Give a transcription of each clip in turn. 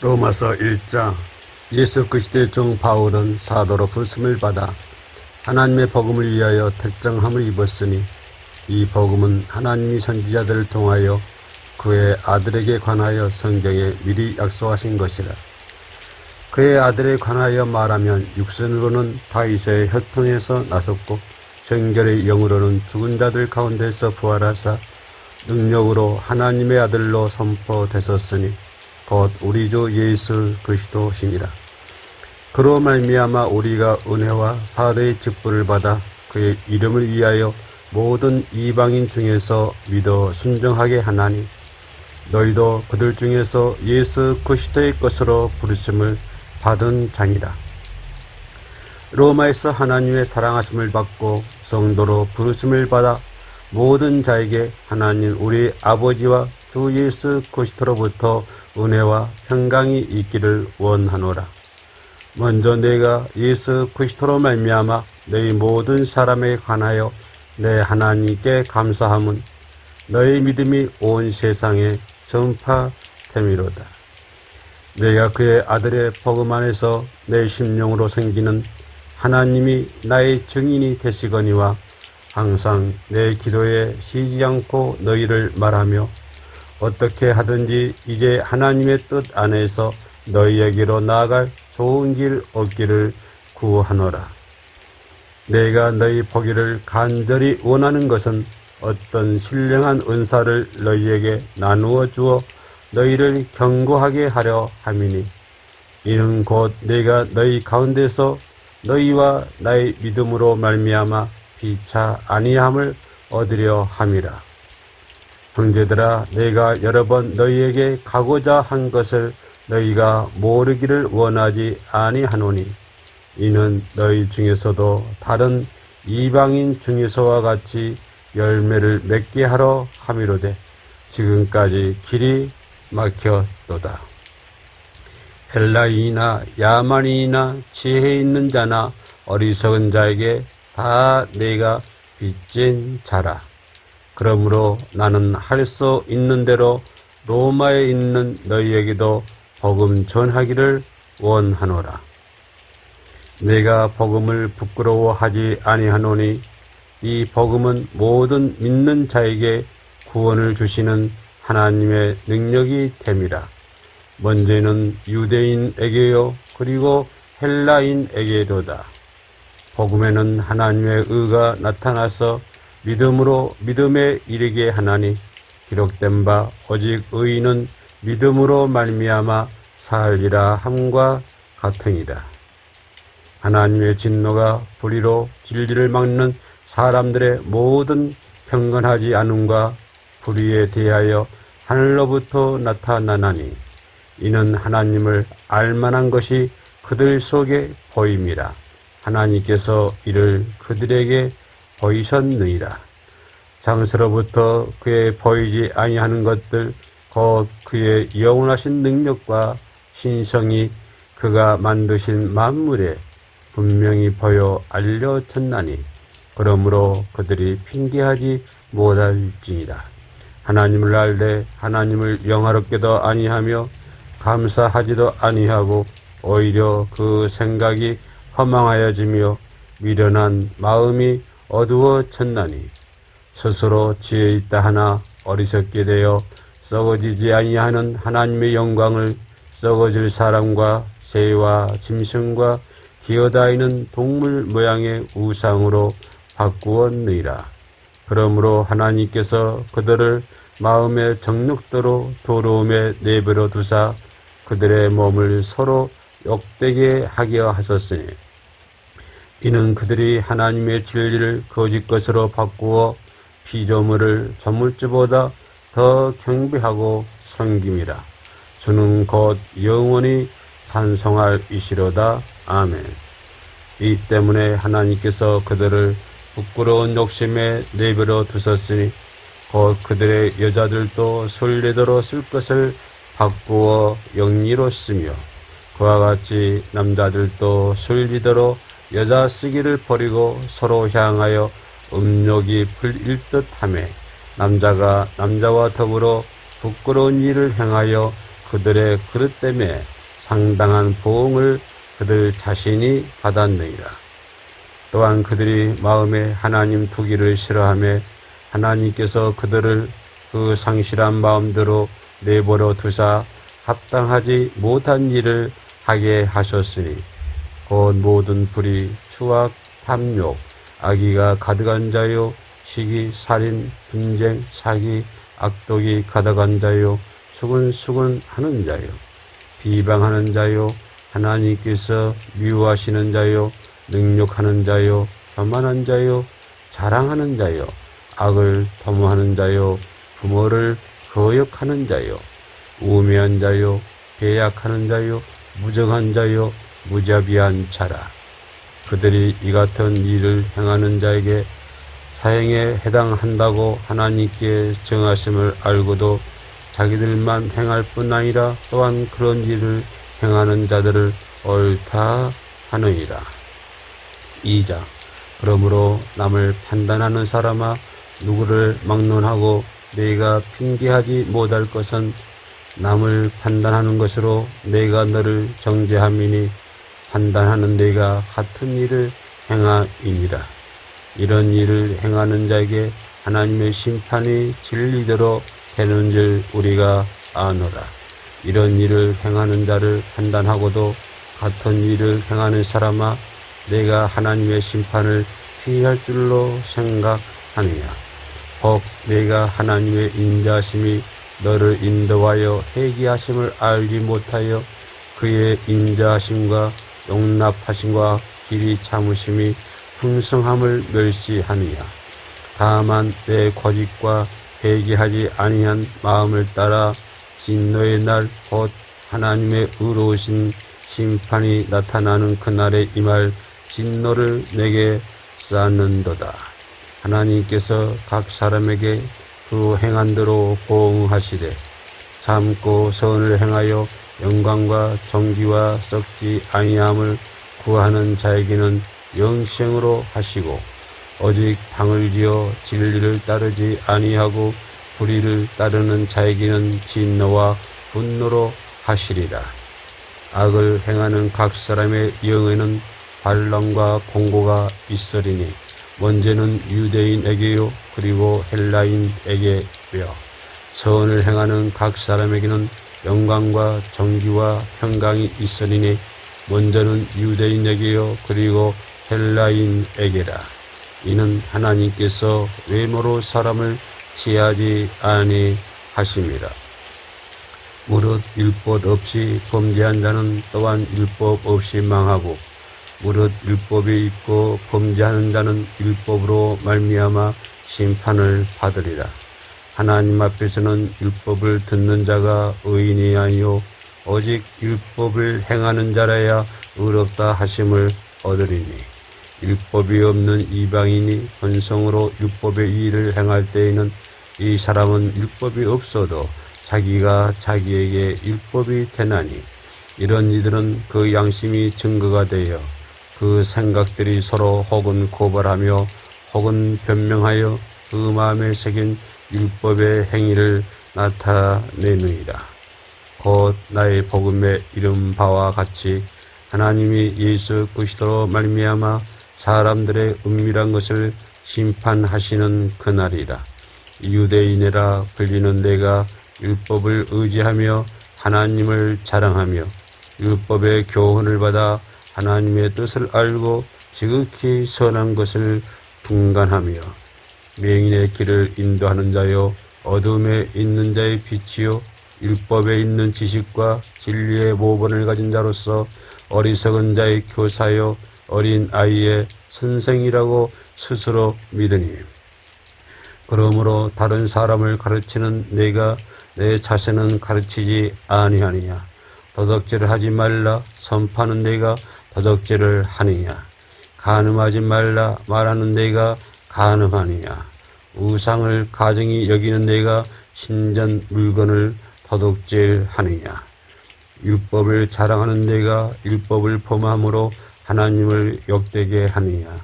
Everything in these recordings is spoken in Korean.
로마서 1장. 예수 그리스도의 종 바울은 사도로 부르심을 받아 하나님의 복음을 위하여 택정함을 입었으니 이 복음은 하나님이 선지자들을 통하여 그의 아들에게 관하여 성경에 미리 약속하신 것이라. 그의 아들에 관하여 말하면 육신으로는 다윗의 혈통에서 나섰고 정결의 영으로는 죽은 자들 가운데서 부활하사 능력으로 하나님의 아들로 선포되셨으니 곧 우리 주 예수 그리스도시니라. 그로 말미암아 우리가 은혜와 사도의 직분을 받아 그의 이름을 위하여 모든 이방인 중에서 믿어 순종하게 하나니 너희도 그들 중에서 예수 그리스도의 것으로 부르심을 받은 자니라. 로마에서 하나님의 사랑하심을 받고 성도로 부르심을 받아 모든 자에게 하나님 우리 아버지와 주 예수 그리스도로부터 은혜와 평강이 있기를 원하노라. 먼저 내가 예수 그리스도로 말미암아 너희 모든 사람에 관하여 내 하나님께 감사함은 너희 믿음이 온 세상에 전파됨이로다. 내가 그의 아들의 복음 안에서 내 심령으로 생기는 하나님이 나의 증인이 되시거니와 항상 내 기도에 쉬지 않고 너희를 말하며 어떻게 하든지 이제 하나님의 뜻 안에서 너희에게로 나아갈 좋은 길 얻기를 구하노라. 내가 너희 보기를 간절히 원하는 것은 어떤 신령한 은사를 너희에게 나누어 주어 너희를 견고하게 하려 함이니 이는 곧 내가 너희 가운데서 너희와 나의 믿음으로 말미암아 피차 아니함을 얻으려 함이라. 형제들아, 내가 여러 번 너희에게 가고자 한 것을 너희가 모르기를 원하지 아니하노니 이는 너희 중에서도 다른 이방인 중에서와 같이 열매를 맺게 하러 함이로되 지금까지 길이 막혔도다. 헬라인이나 야만인이나 지혜 있는 자나 어리석은 자에게 다 내가 빚진 자라. 그러므로 나는 할 수 있는 대로 로마에 있는 너희에게도 복음 전하기를 원하노라. 내가 복음을 부끄러워하지 아니하노니 이 복음은 모든 믿는 자에게 구원을 주시는 하나님의 능력이 됨이라. 먼저는 유대인에게요 그리고 헬라인에게로다. 복음에는 하나님의 의가 나타나서 믿음으로 믿음에 이르게 하나니 기록된 바 오직 의인은 믿음으로 말미암아 살리라 함과 같으니라. 하나님의 진노가 불의로 진리를 막는 사람들의 모든 경건하지 않음과 불의에 대하여 하늘로부터 나타나나니 이는 하나님을 알만한 것이 그들 속에 보임이라. 하나님께서 이를 그들에게 보이셨느니라. 장세로부터 그의 보이지 아니하는 것들 곧 그의 영원하신 능력과 신성이 그가 만드신 만물에 분명히 보여 알려졌나니 그러므로 그들이 핑계하지 못할지니라. 하나님을 알되 하나님을 영화롭게도 아니하며 감사하지도 아니하고 오히려 그 생각이 허망하여지며 미련한 마음이 어두워졌나니 스스로 지혜 있다 하나 어리석게 되어 썩어지지 아니하는 하나님의 영광을 썩어질 사람과 새와 짐승과 기어다니는 동물 모양의 우상으로 바꾸었느니라. 그러므로 하나님께서 그들을 마음의 정욕대로 더러움에 내버려 두사 그들의 몸을 서로 욕되게 하게 하셨으니 이는 그들이 하나님의 진리를 거짓 것으로 바꾸어 피조물을 조물주보다 더 경배하고 섬김이라. 주는 곧 영원히 찬송할 이시로다. 아멘. 이 때문에 하나님께서 그들을 부끄러운 욕심에 내버려 두셨으니 곧 그들의 여자들도 순례대로 쓸 것을 바꾸어 영리로 쓰며 그와 같이 남자들도 순리대로 여자 쓰기를 버리고 서로 향하여 음욕이 풀릴 듯 하며 남자가 남자와 더불어 부끄러운 일을 행하여 그들의 그릇 때문에 상당한 보응을 그들 자신이 받았느니라. 또한 그들이 마음에 하나님 두기를 싫어하며 하나님께서 그들을 그 상실한 마음대로 내버려 두사 합당하지 못한 일을 하게 하셨으니 곧 모든 불의, 추악, 탐욕, 악의가 가득한 자요, 시기, 살인, 분쟁, 사기, 악독이 가득한 자요, 수근수근 하는 자요, 비방하는 자요, 하나님께서 미워하시는 자요, 능욕하는 자요, 교만한 자요, 자랑하는 자요, 악을 도모하는 자요, 부모를 거역하는 자요, 우매한 자요, 배약하는 자요, 무정한 자요, 무자비한 자라. 그들이 이 같은 일을 행하는 자에게 사형에 해당한다고 하나님께 정하심을 알고도 자기들만 행할 뿐 아니라 또한 그런 일을 행하는 자들을 옳다 하느니라. 2장. 그러므로 남을 판단하는 사람아, 누구를 막론하고 네가 핑계하지 못할 것은 남을 판단하는 것으로 내가 너를 정죄함이니 판단하는 네가 같은 일을 행하이니라. 이런 일을 행하는 자에게 하나님의 심판이 진리대로 되는 줄 우리가 아노라. 이런 일을 행하는 자를 판단하고도 같은 일을 행하는 사람아, 내가 하나님의 심판을 피할 줄로 생각하느냐. 혹 내가 하나님의 인자하심이 너를 인도하여 회개하심을 알지 못하여 그의 인자하심과 용납하심과 길이 참으심이 풍성함을 멸시하느냐. 다만 내 거짓과 회개하지 아니한 마음을 따라 진노의 날 곧 하나님의 의로우신 심판이 나타나는 그날에 임할 진노를 내게 쌓는도다. 하나님께서 각 사람에게 그 행한 대로 보응하시되 참고 선을 행하여 영광과 존귀와 썩지 아니함을 구하는 자에게는 영생으로 하시고 오직 당을 지어 진리를 따르지 아니하고 불의를 따르는 자에게는 진노와 분노로 하시리라. 악을 행하는 각 사람의 영에는 반란과 공고가 있으리니 먼저는 유대인에게요 그리고 헬라인에게요. 선을 행하는 각 사람에게는 영광과 존귀와 평강이 있으리니 먼저는 유대인에게요 그리고 헬라인에게라. 이는 하나님께서 외모로 사람을 취하지 아니하심이라. 무릇 율법 없이 범죄한 자는 또한 율법 없이 망하고 무릇 율법이 있고 범죄하는 자는 율법으로 말미암아 심판을 받으리라. 하나님 앞에서는 율법을 듣는 자가 의인이 아니요 오직 율법을 행하는 자라야 의롭다 하심을 얻으리니 율법이 없는 이방인이 본성으로 율법의 일을 행할 때에는 이 사람은 율법이 없어도 자기가 자기에게 율법이 되나니 이런 이들은 그 양심이 증거가 되어 그 생각들이 서로 혹은 고발하며 혹은 변명하여 그 마음에 새긴 율법의 행위를 나타내느니라. 곧 나의 복음에 이른 바와 같이 하나님이 예수 그리스도로 말미암아 사람들의 은밀한 것을 심판하시는 그날이라. 유대인이라 불리는 내가 율법을 의지하며 하나님을 자랑하며 율법의 교훈을 받아 하나님의 뜻을 알고 지극히 선한 것을 분간하며 맹인의 길을 인도하는 자요 어둠에 있는 자의 빛이요 율법에 있는 지식과 진리의 모본을 가진 자로서 어리석은 자의 교사요 어린 아이의 선생이라고 스스로 믿으니 그러므로 다른 사람을 가르치는 내가 내 자신은 가르치지 아니하느냐. 도덕질을 하지 말라 선포하는 내가 도덕질을 하느냐. 간음하지 말라 말하는 내가 간음하느냐. 우상을 가증히 여기는 내가 신전 물건을 도둑질하느냐. 율법을 자랑하는 내가 율법을 범함으로 하나님을 욕되게 하느냐.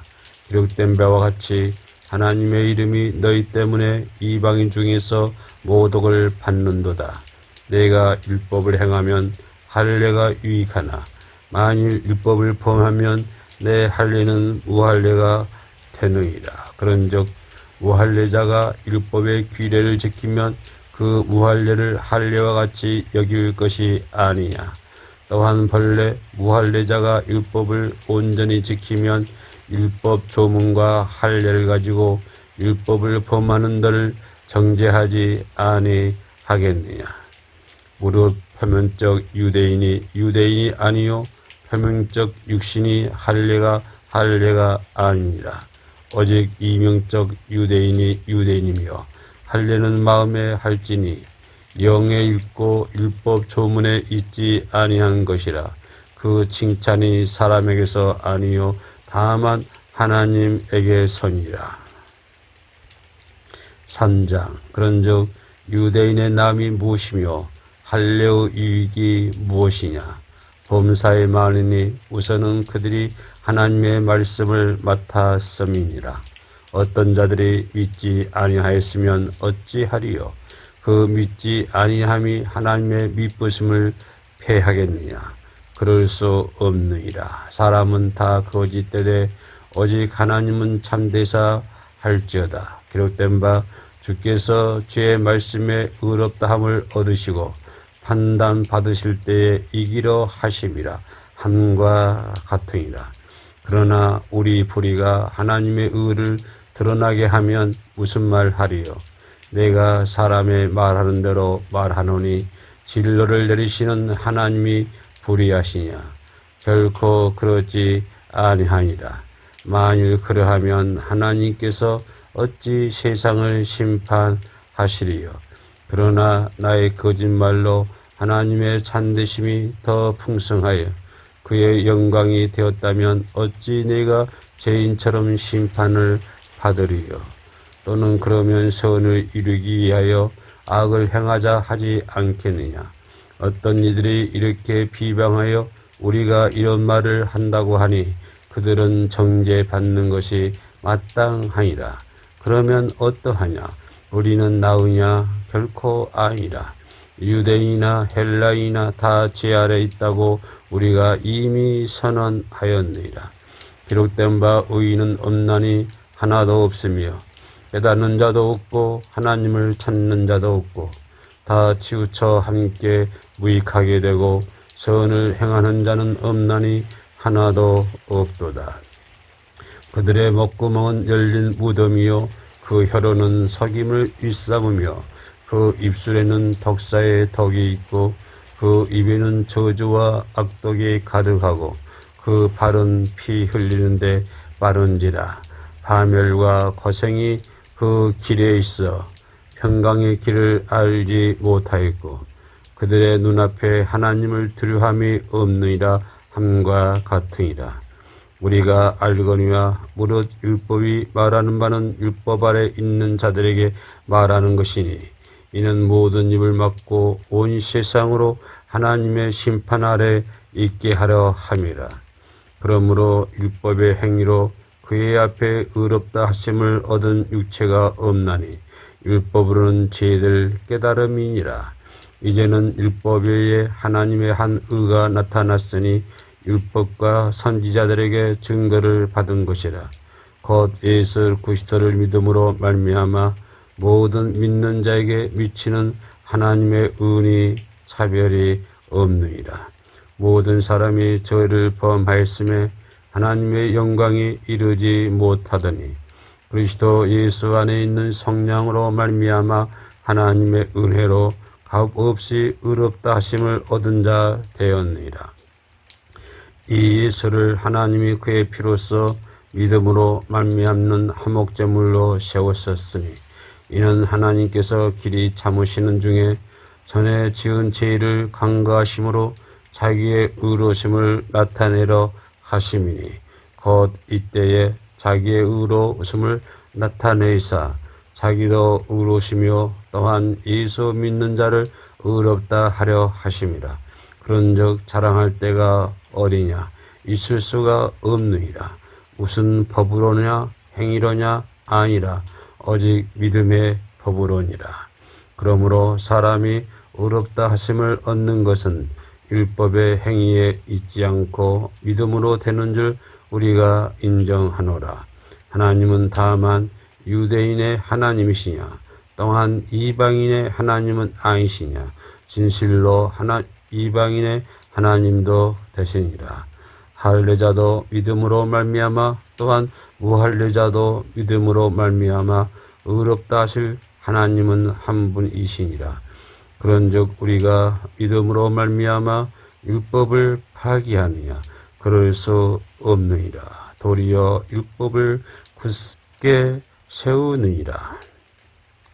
기록된 바와 같이 하나님의 이름이 너희 때문에 이방인 중에서 모독을 받는도다. 내가 율법을 행하면 할례가 유익하나 만일 율법을 범하면 내 할례는 무할례가 되느니라. 그런즉 무할례자가 율법의 규례를 지키면 그 무할례를 할례와 같이 여길 것이 아니냐. 또한 본래 무할례자가 율법을 온전히 지키면 율법 조문과 할례를 가지고 율법을 범하는 자를 정죄하지 아니하겠느냐. 무릇 표면적 유대인이 유대인이 아니요 표면적 육신이 할례가 아니니라. 오직 이명적 유대인이 유대인이며 할례는 마음에 할지니 영에 읽고 율법 조문에 있지 아니한 것이라. 그 칭찬이 사람에게서 아니요 다만 하나님에게서니라. 3장. 그런즉 유대인의 남이 무엇이며 할례의 유익이 무엇이냐. 범사에 많으니 우선은 그들이 하나님의 말씀을 맡았음이니라. 어떤 자들이 믿지 아니하였으면 어찌하리요. 그 믿지 아니함이 하나님의 믿으심을 패하겠느냐. 그럴 수 없느니라. 사람은 다 거짓되되 오직 하나님은 참되사 할지어다. 기록된 바 주께서 주의 말씀에 의롭다함을 얻으시고 판단 받으실 때에 이기려 하심이라 함과 같으니라. 그러나 우리 불의가 하나님의 의를 드러나게 하면 무슨 말 하리요. 내가 사람의 말하는 대로 말하노니 진로를 내리시는 하나님이 불의하시냐. 결코 그렇지 아니하니라. 만일 그러하면 하나님께서 어찌 세상을 심판하시리요. 그러나 나의 거짓말로 하나님의 참되심이 더 풍성하여 그의 영광이 되었다면 어찌 내가 죄인처럼 심판을 받으리요. 또는 그러면 선을 이루기 위하여 악을 행하자 하지 않겠느냐. 어떤 이들이 이렇게 비방하여 우리가 이런 말을 한다고 하니 그들은 정죄받는 것이 마땅하니라. 그러면 어떠하냐. 우리는 나으냐. 결코 아니라. 유대인이나 헬라인이나 다 죄 아래 있다고 우리가 이미 선언하였느니라. 기록된 바 의인은 없나니 하나도 없으며 깨닫는 자도 없고 하나님을 찾는 자도 없고 다 치우쳐 함께 무익하게 되고 선을 행하는 자는 없나니 하나도 없도다. 그들의 목구멍은 열린 무덤이요 그 혀로는 석임을 일삼으며 그 입술에는 덕사의 덕이 있고 그 입에는 저주와 악독이 가득하고 그 발은 피 흘리는데 빠른지라. 파멸과 고생이 그 길에 있어 평강의 길을 알지 못하였고 그들의 눈앞에 하나님을 두려함이 없느니라 함과 같으니라. 우리가 알거니와 무릇 율법이 말하는 바는 율법 아래 있는 자들에게 말하는 것이니 이는 모든 입을 막고 온 세상으로 하나님의 심판 아래 있게 하려 함이라. 그러므로 율법의 행위로 그의 앞에 의롭다 하심을 얻은 육체가 없나니 율법으로는 죄들 깨달음이니라. 이제는 율법 외에 하나님의 한 의가 나타났으니 율법과 선지자들에게 증거를 받은 것이라. 곧 예수 그리스도를 믿음으로 말미암아 모든 믿는 자에게 미치는 하나님의 은이 차별이 없느니라. 모든 사람이 죄를 범하였음에 하나님의 영광이 이르지 못하더니 그리스도 예수 안에 있는 성령으로 말미암아 하나님의 은혜로 값없이 의롭다 하심을 얻은 자 되었느니라. 이 예수를 하나님이 그의 피로써 믿음으로 말미암는 화목제물로 세웠었으니 이는 하나님께서 길이 참으시는 중에 전에 지은 죄를 간과하심으로 자기의 의로우심을 나타내려 하심이니 곧 이때에 자기의 의로우심을 나타내사 자기도 의로우시며 또한 예수 믿는 자를 의롭다 하려 하심이라. 그런즉 자랑할 때가 어디냐. 있을 수가 없느니라. 무슨 법으로냐 행위로냐 아니라 오직 믿음의 법으로니라. 그러므로 사람이 의롭다 하심을 얻는 것은 율법의 행위에 있지 않고 믿음으로 되는 줄 우리가 인정하노라. 하나님은 다만 유대인의 하나님이시냐? 또한 이방인의 하나님은 아니시냐? 진실로 이방인의 하나님도 되시니라. 할례자도 믿음으로 말미암아 또한 무할례자도 믿음으로 말미암아 의롭다 하실 하나님은 한 분이시니라. 그런즉 우리가 믿음으로 말미암아 율법을 파기하느냐? 그럴 수 없느니라. 도리어 율법을 굳게 세우느니라.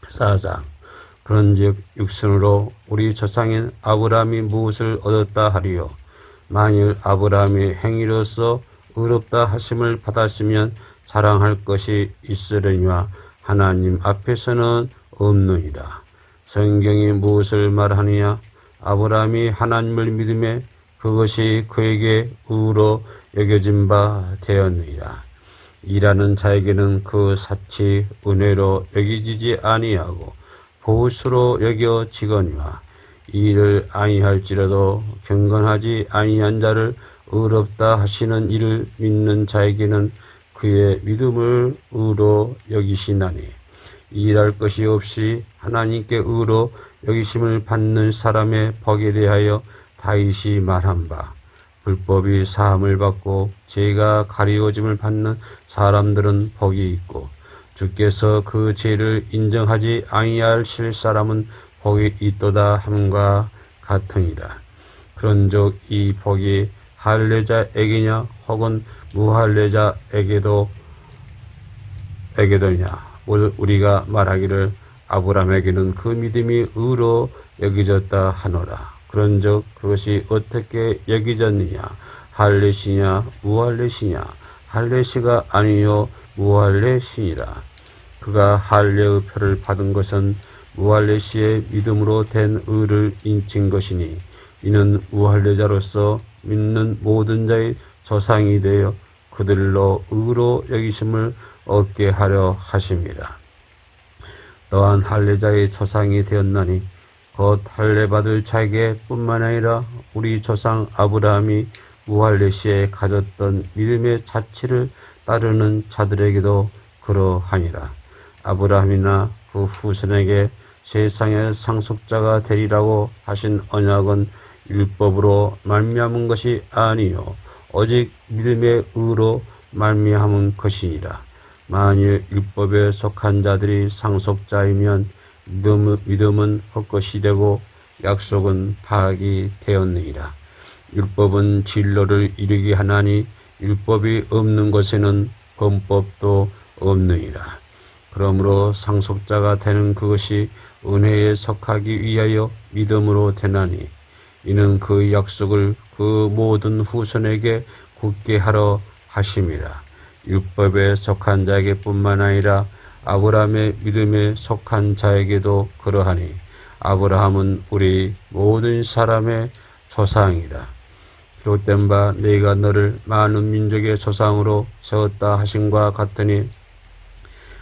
4장. 그런즉 육신으로 우리 조상인 아브라함이 무엇을 얻었다 하리요? 만일 아브라함이 행위로서 의롭다 하심을 받았으면 자랑할 것이 있으려니와 하나님 앞에서는 없느니라. 성경이 무엇을 말하느냐? 아브라함이 하나님을 믿음에 그것이 그에게 의로 여겨진 바 되었느니라. 일하는 자에게는 그 삭이 은혜로 여기지지 아니하고 보수로 여겨지거니와 이를 아니할지라도 경건하지 아니한 자를 의롭다 하시는 이를 믿는 자에게는 그의 믿음을 의로 여기시나니 일할 것이 없이 하나님께 의로 여기심을 받는 사람의 복에 대하여 다윗이 말한 바 불법이 사함을 받고 죄가 가리워짐을 받는 사람들은 복이 있고 주께서 그 죄를 인정하지 아니하실 사람은 복이 있도다 함과 같으니라. 그런즉 이 복이 할례자에게냐 혹은 무할례자에게도냐 우리가 말하기를 아브라함에게는 그 믿음이 의로 여기졌다 하노라. 그런즉 그것이 어떻게 여기졌느냐? 할례시냐 무할례시냐? 할례시가 아니요 무할례시니라. 그가 할례의 표를 받은 것은 무할례시의 믿음으로 된 의를 인친 것이니 이는 무할례자로서 믿는 모든 자의 조상이 되어 그들로 의로 여기심을 얻게 하려 하심이라. 또한 할례자의 조상이 되었나니 곧 할례받을 자에게 뿐만 아니라 우리 조상 아브라함이 무할례시에 가졌던 믿음의 자취를 따르는 자들에게도 그러하니라. 아브라함이나 그 후손에게 세상의 상속자가 되리라고 하신 언약은 율법으로 말미암은 것이 아니요 오직 믿음의 의로 말미암은 것이니라. 만일 율법에 속한 자들이 상속자이면 믿음은 헛것이 되고 약속은 파악이 되었느니라. 율법은 진로를 이루게 하나니 율법이 없는 것에는 범법도 없느니라. 그러므로 상속자가 되는 그것이 은혜에 속하기 위하여 믿음으로 되나니 이는 그 약속을 그 모든 후손에게 굳게 하러 하심이라. 율법에 속한 자에게 뿐만 아니라 아브라함의 믿음에 속한 자에게도 그러하니 아브라함은 우리 모든 사람의 조상이라. 기록된 바 내가 너를 많은 민족의 조상으로 세웠다 하심과 같으니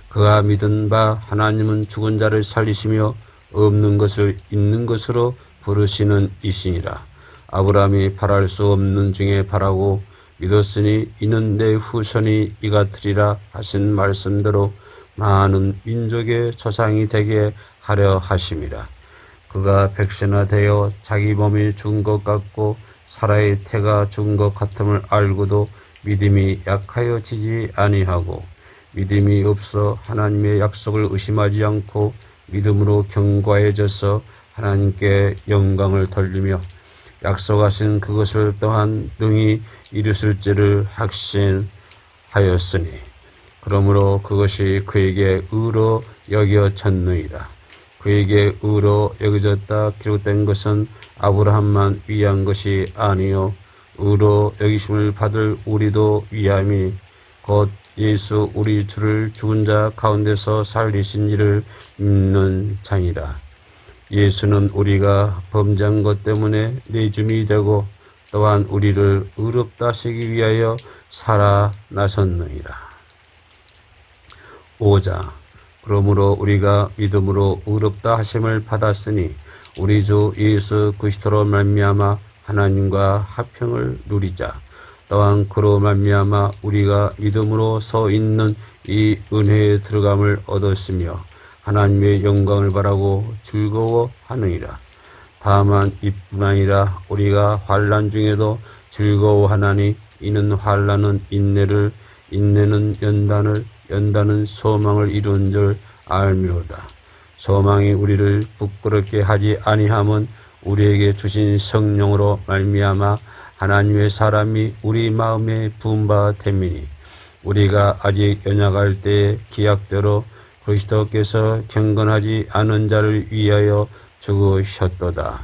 그가 믿은 바 하나님은 죽은 자를 살리시며 없는 것을 있는 것으로 부르시는 이시니라. 아브라함이 바랄 수 없는 중에 바라고 믿었으니 이는 내 후손이 이같으리라 하신 말씀대로 많은 민족의 조상이 되게 하려 하심이라. 그가 백신화되어 자기 몸이 죽은 것 같고 사라의 태가 죽은 것 같음을 알고도 믿음이 약하여지지 아니하고 믿음이 없어 하나님의 약속을 의심하지 않고 믿음으로 견고해져서 하나님께 영광을 돌리며 약속하신 그것을 또한 능히 이루실 줄을 확신하였으니 그러므로 그것이 그에게 의로 여겨졌느니라. 그에게 의로 여겨졌다 기록된 것은 아브라함만 위한 것이 아니요 의로 여기심을 받을 우리도 위함이 곧 예수 우리 주를 죽은 자 가운데서 살리신 이를 믿는 자니라. 예수는 우리가 범죄한 것 때문에 내줌이 되고 또한 우리를 의롭다 하시기 위하여 살아나셨느니라. 5장. 그러므로 우리가 믿음으로 의롭다 하심을 받았으니 우리 주 예수 그리스도로 말미암아 하나님과 화평을 누리자. 또한 그로 말미암아 우리가 믿음으로 서 있는 이 은혜에 들어감을 얻었으며 하나님의 영광을 바라고 즐거워하느니라. 다만 이뿐 아니라 우리가 환난 중에도 즐거워하나니 이는 환난은 인내를, 인내는 연단을, 연단은 소망을 이룬 줄 알미로다. 소망이 우리를 부끄럽게 하지 아니함은 우리에게 주신 성령으로 말미암아 하나님의 사람이 우리 마음에 부은 바 됨이니 우리가 아직 연약할 때에 기약대로 그리스도께서 경건하지 않은 자를 위하여 죽으셨도다.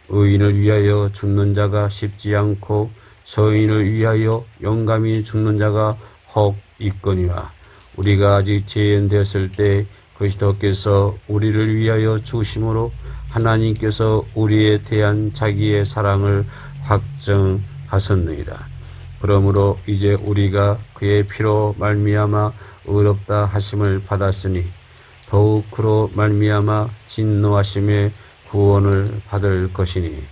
의인을 위하여 죽는 자가 쉽지 않고 서인을 위하여 용감히 죽는 자가 혹 있거니와 우리가 아직 재현되었을 때 그리스도께서 우리를 위하여 죽으심으로 하나님께서 우리에 대한 자기의 사랑을 확정하셨느니라. 그러므로 이제 우리가 그의 피로 말미암아 의롭다 하심을 받았으니 더욱 그로 말미암아 진노하심의 구원을 받을 것이니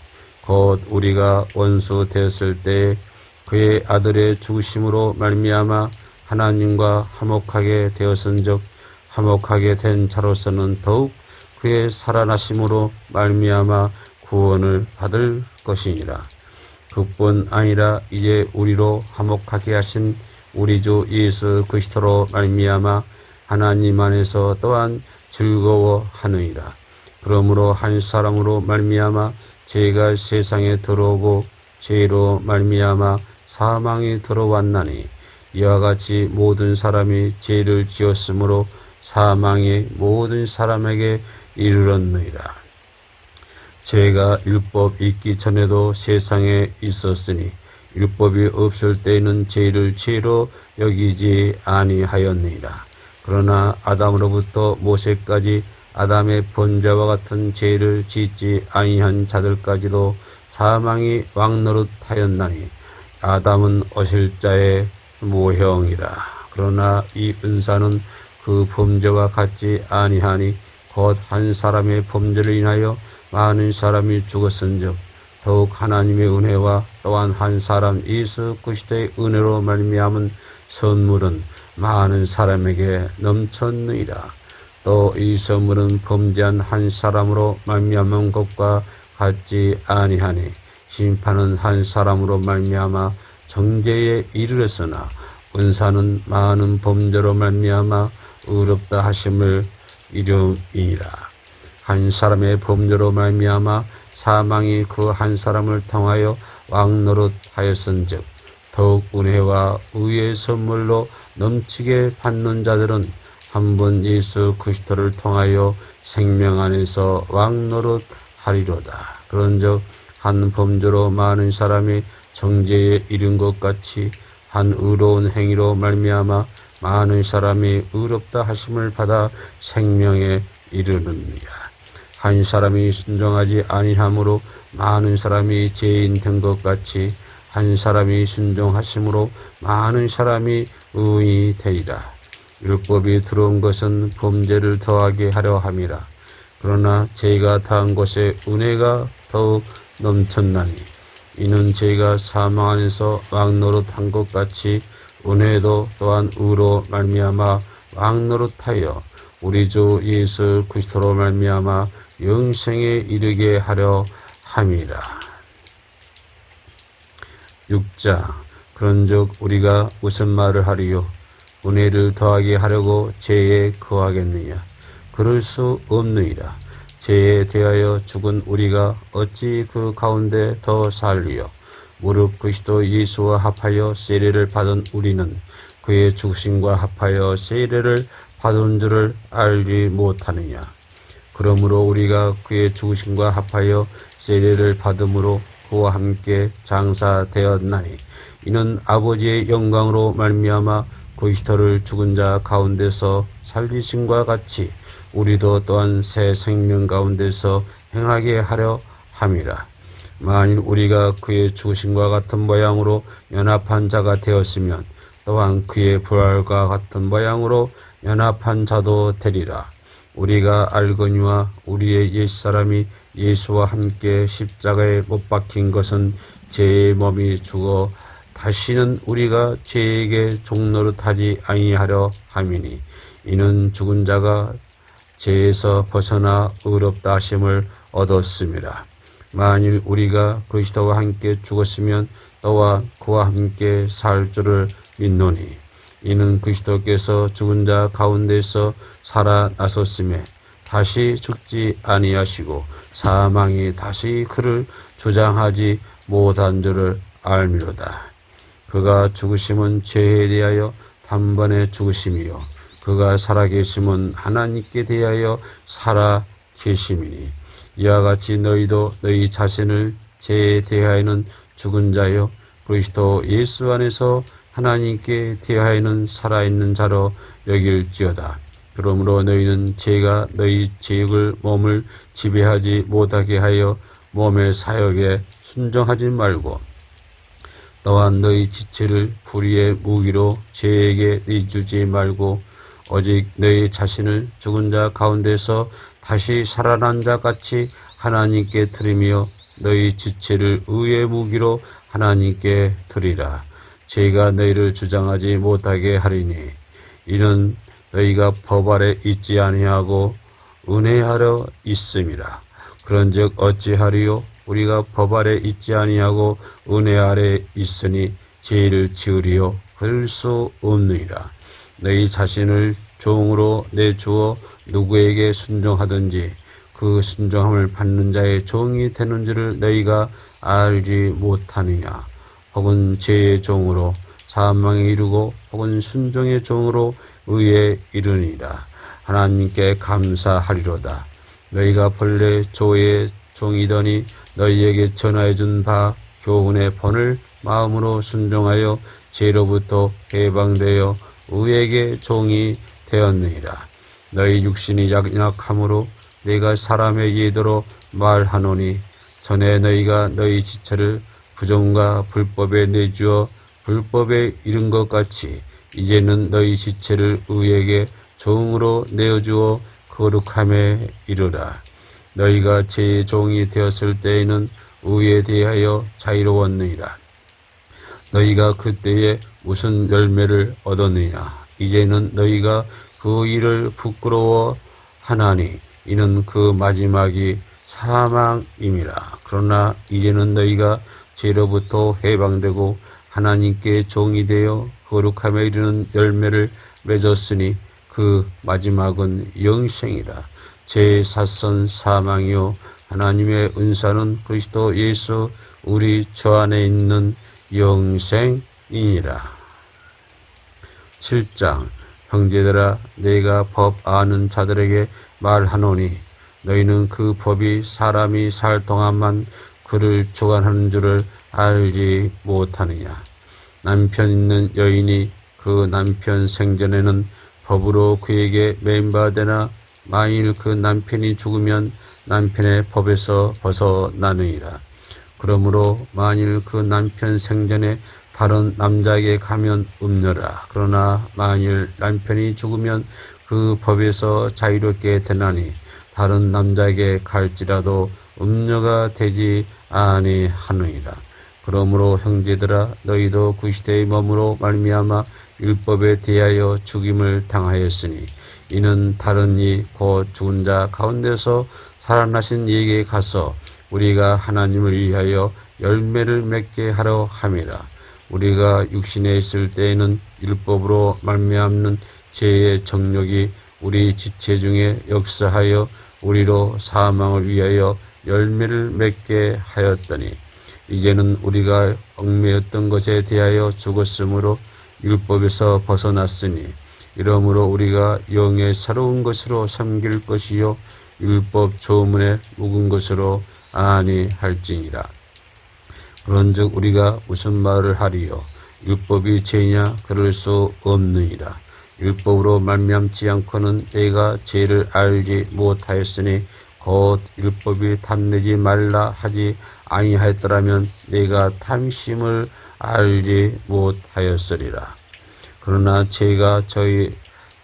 곧 우리가 원수 되었을 때 그의 아들의 죽으심으로 말미암아 하나님과 화목하게 되었은즉 화목하게 된 자로서는 더욱 그의 살아나심으로 말미암아 구원을 받을 것이니라. 그뿐 아니라 이제 우리로 화목하게 하신 우리 주 예수 그리스도로 말미암아 하나님 안에서 또한 즐거워하느니라. 그러므로 한 사람으로 말미암아 죄가 세상에 들어오고 죄로 말미암아 사망이 들어왔나니 이와 같이 모든 사람이 죄를 지었으므로 사망이 모든 사람에게 이르렀느니라. 죄가 율법 있기 전에도 세상에 있었으니 율법이 없을 때에는 죄를 죄로 여기지 아니하였느니라. 그러나 아담으로부터 모세까지 아담의 번제와 같은 죄를 짓지 아니한 자들까지도 사망이 왕노릇하였나니 아담은 어실자의 모형이라. 그러나 이 은사는 그 범죄와 같지 아니하니 곧 한 사람의 범죄를 인하여 많은 사람이 죽었은즉 더욱 하나님의 은혜와 또한 한 사람 예수 그리스도의 은혜로 말미암은 선물은 많은 사람에게 넘쳤느니라. 또 이 선물은 범죄한 한 사람으로 말미암은 것과 같지 아니하니 심판은 한 사람으로 말미암아 정죄에 이르렀으나 은사는 많은 범죄로 말미암아 의롭다 하심을 이름이니라. 한 사람의 범죄로 말미암아 사망이 그 한 사람을 통하여 왕노릇하였은즉 더욱 은혜와 의의 선물로 넘치게 받는 자들은 한 번 예수 그리스도를 통하여 생명 안에서 왕노릇하리로다. 그런즉 한 범죄로 많은 사람이 정죄에 이른 것 같이 한 의로운 행위로 말미암아 많은 사람이 의롭다 하심을 받아 생명에 이르느니라. 한 사람이 순종하지 아니함으로 많은 사람이 죄인 된 것 같이 한 사람이 순종하심으로 많은 사람이 의인이 되리라. 율법이 들어온 것은 범죄를 더하게 하려 함이라. 그러나 죄가 다한 곳에 은혜가 더욱 넘쳤나니 이는 죄가 사망 안에서 왕노릇한 것 같이 은혜도 또한 의로 말미암아 왕노릇하여 우리 주 예수 그리스도로 말미암아 영생에 이르게 하려 함이라. 6자 그런즉 우리가 무슨 말을 하리요? 은혜를 더하게 하려고 죄에 거하겠느냐? 그럴 수 없느니라. 죄에 대하여 죽은 우리가 어찌 그 가운데 더 살리요? 무릇 그리스도 예수와 합하여 세례를 받은 우리는 그의 죽으심과 합하여 세례를 받은 줄을 알지 못하느냐? 그러므로 우리가 그의 죽으심과 합하여 세례를 받음으로 그와 함께 장사되었나니 이는 아버지의 영광으로 말미암아 그리스도를 죽은 자 가운데서 살리심과 같이 우리도 또한 새 생명 가운데서 행하게 하려 함이라. 만일 우리가 그의 죽으심과 같은 모양으로 연합한 자가 되었으면 또한 그의 부활과 같은 모양으로 연합한 자도 되리라. 우리가 알거니와 우리의 옛사람이 예수와 함께 십자가에 못 박힌 것은 죄의 몸이 죽어 다시는 우리가 죄에게 종노릇하지 아니하려 함이니 이는 죽은 자가 죄에서 벗어나 의롭다 하심을 얻었습니다. 만일 우리가 그리스도와 함께 죽었으면 또한 그와 함께 살 줄을 믿노니 이는 그리스도께서 죽은 자 가운데서 살아나셨음에 다시 죽지 아니하시고 사망이 다시 그를 주장하지 못한 줄을 알미로다. 그가 죽으심은 죄에 대하여 단번에 죽으심이요 그가 살아계심은 하나님께 대하여 살아계심이니 이와 같이 너희도 너희 자신을 죄에 대하여는 죽은 자요 그리스도 예수 안에서 하나님께 대하여는 살아있는 자로 여길지어다. 그러므로 너희는 죄가 너희 죄의 몸을 지배하지 못하게 하여 몸의 사역에 순종하지 말고 또한 너희 지체를 불의의 무기로 죄에게 내주지 말고 오직 너희 자신을 죽은 자 가운데서 다시 살아난 자 같이 하나님께 드리며 너희 지체를 의의 무기로 하나님께 드리라. 죄가 너희를 주장하지 못하게 하리니 이는 너희가 법 아래 있지 아니하고 은혜 아래 있음이라. 그런즉 어찌하리요? 우리가 법 아래 있지 아니하고 은혜 아래 있으니 죄를 지으리요? 그럴 수 없느니라. 너희 자신을 종으로 내주어 누구에게 순종하든지 그 순종함을 받는 자의 종이 되는 줄을 너희가 알지 못하느냐. 혹은 죄의 종으로 사망에 이르고 혹은 순종의 종으로 의에 이르니라. 하나님께 감사하리로다. 너희가 본래 조의 종이더니 너희에게 전하여 준 바 교훈의 본을 마음으로 순종하여 죄로부터 해방되어 의에게 종이 되었느니라. 너희 육신이 약함으로 내가 사람의 예도로 말하노니 전에 너희가 너희 지체를 부정과 불법에 내주어 불법에 이른 것 같이 이제는 너희 지체를 의에게 종으로 내어주어 거룩함에 이르라. 너희가 죄의 종이 되었을 때에는 의에 대하여 자유로웠느니라. 너희가 그때에 무슨 열매를 얻었느냐. 이제는 너희가 그 일을 부끄러워하나니 이는 그 마지막이 사망임이라. 그러나 이제는 너희가 죄로부터 해방되고 하나님께 종이 되어 거룩함에 이르는 열매를 맺었으니 그 마지막은 영생이라. 죄의 사선 사망이요 하나님의 은사는 그리스도 예수 우리 주 안에 있는 영생이니라. 7장 형제들아 내가 법 아는 자들에게 말하노니 너희는 그 법이 사람이 살 동안만 그를 주관하는 줄을 알지 못하느냐. 남편 있는 여인이 그 남편 생전에는 법으로 그에게 매인받으나 만일 그 남편이 죽으면 남편의 법에서 벗어나느니라. 그러므로 만일 그 남편 생전에 다른 남자에게 가면 음녀라. 그러나 만일 남편이 죽으면 그 법에서 자유롭게 되나니 다른 남자에게 갈지라도 음녀가 되지 아니하느니라. 그러므로 형제들아 너희도 그리스도의 몸으로 말미암아 율법에 대하여 죽임을 당하였으니 이는 다른 이 곧 죽은 자 가운데서 살아나신 이에게 가서 우리가 하나님을 위하여 열매를 맺게 하려 함이라. 우리가 육신에 있을 때에는 율법으로 말미암는 죄의 정욕이 우리 지체 중에 역사하여 우리로 사망을 위하여 열매를 맺게 하였더니 이제는 우리가 얽매였던 것에 대하여 죽었으므로 율법에서 벗어났으니 이러므로 우리가 영의 새로운 것으로 섬길 것이요 율법 조문에 묵은 것으로 아니할지니라. 그런즉 우리가 무슨 말을 하리요? 율법이 죄냐? 그럴 수 없느니라. 율법으로 말미암지 않고는 내가 죄를 알지 못하였으니 곧 율법이 탐내지 말라 하지 아니하였더라면 내가 탐심을 알지 못하였으리라. 그러나 죄가 저희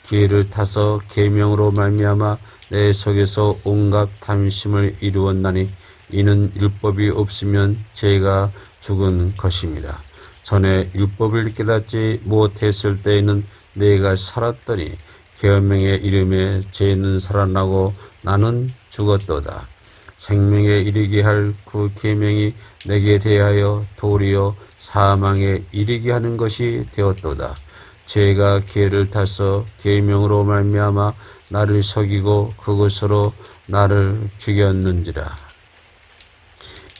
기회를 타서 계명으로 말미암아 내 속에서 온갖 탐심을 이루었나니 이는 율법이 없으면 죄가 죽은 것입니다. 전에 율법을 깨닫지 못했을 때에는 내가 살았더니 계명의 이름에 죄는 살아나고 나는 죽었도다. 생명에 이르게 할 그 계명이 내게 대하여 도리어 사망에 이르게 하는 것이 되었도다. 죄가 계를 타서 계명으로 말미암아 나를 속이고 그것으로 나를 죽였는지라.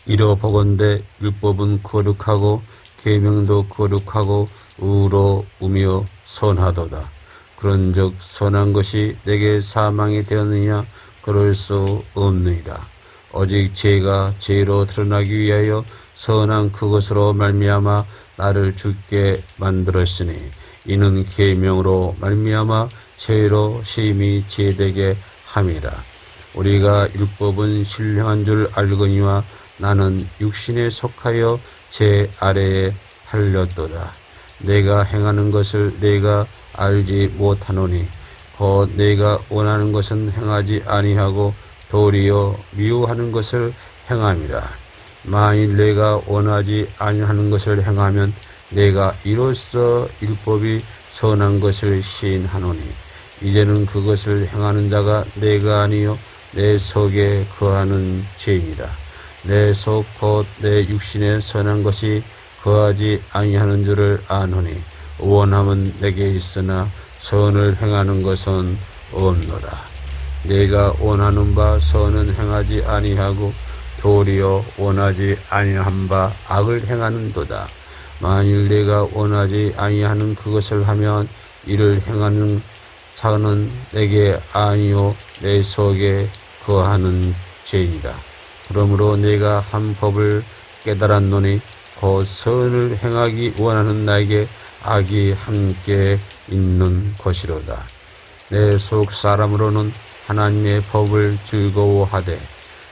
이러보건대 율법은 거룩하고 계명도 거룩하고 의로우며 선하도다. 그런즉 선한 것이 내게 사망이 되었느냐? 그럴 수 없느니라. 오직 죄가 죄로 드러나기 위하여 선한 그것으로 말미암아 나를 죽게 만들었으니 이는 계명으로 말미암아 죄로 심히 죄되게 함이라. 우리가 율법은 신령한 줄 알거니와 나는 육신에 속하여 죄 아래에 팔렸도다. 내가 행하는 것을 내가 알지 못하노니 곧 내가 원하는 것은 행하지 아니하고 도리어 미워하는 것을 행함이라. 만일 내가 원하지 아니하는 것을 행하면 내가 이로써 율법이 선한 것을 시인하노니 이제는 그것을 행하는 자가 내가 아니요 내 속에 거하는 죄이니라. 내 속 곧 내 육신에 선한 것이 거하지 아니하는 줄을 아노니 원함은 내게 있으나 선을 행하는 것은 없노라. 내가 원하는 바 선은 행하지 아니하고 도리어 원하지 아니한 바 악을 행하는도다. 만일 내가 원하지 아니하는 그것을 하면 이를 행하는 자는 내게 아니요 내 속에 거하는 죄이다. 그러므로 내가 한 법을 깨달았노니 곧 선을 행하기 원하는 나에게 악이 함께 있는 것이로다. 내 속 사람으로는 하나님의 법을 즐거워하되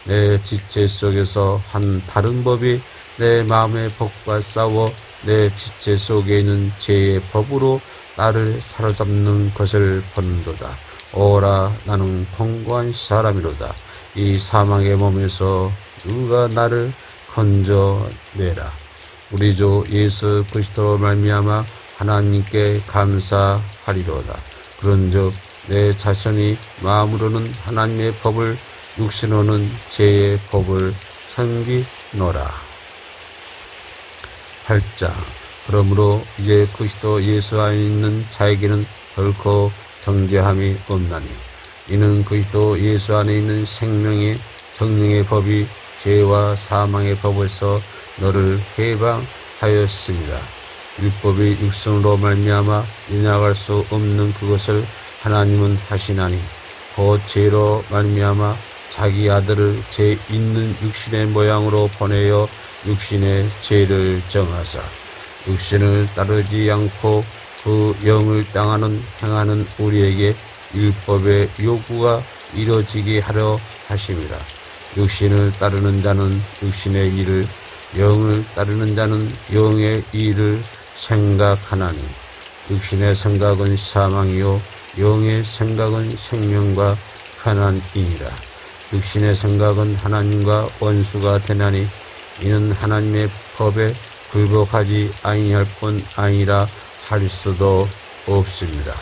내 지체 속에서 한 다른 법이 내 마음의 법과 싸워 내 지체 속에 있는 죄의 법으로 나를 사로잡는 것을 보는도다. 오라 나는 공고한 사람이로다. 이 사망의 몸에서 누가 나를 건져내라. 우리 주 예수 그리스도로 말미암아 하나님께 감사하리로다. 그런즉 내 자신이 마음으로는 하나님의 법을 육신으로는 죄의 법을 섬기노라. 8장 그러므로 이제 그리스도 예수 안에 있는 자에게는 결코 정죄함이 없나니 이는 그리스도 예수 안에 있는 생명의 성령의 법이 죄와 사망의 법에서 너를 해방하였습니다. 율법이 육신으로 말미암아 인약할 수 없는 그것을 하나님은 하시나니 곧 죄로 말미암아 자기 아들을 죄 있는 육신의 모양으로 보내어 육신의 죄를 정하사 육신을 따르지 않고 그 영을 땅하는 행하는 우리에게 율법의 요구가 이루어지게 하려 하심이라. 육신을 따르는 자는 육신의 일을 영을 따르는 자는 영의 일을 생각하나니 육신의 생각은 사망이요 영의 생각은 생명과 편안이니라. 육신의 생각은 하나님과 원수가 되나니 이는 하나님의 법에 굴복하지 아니할 뿐 아니라 할 수도 없습니다.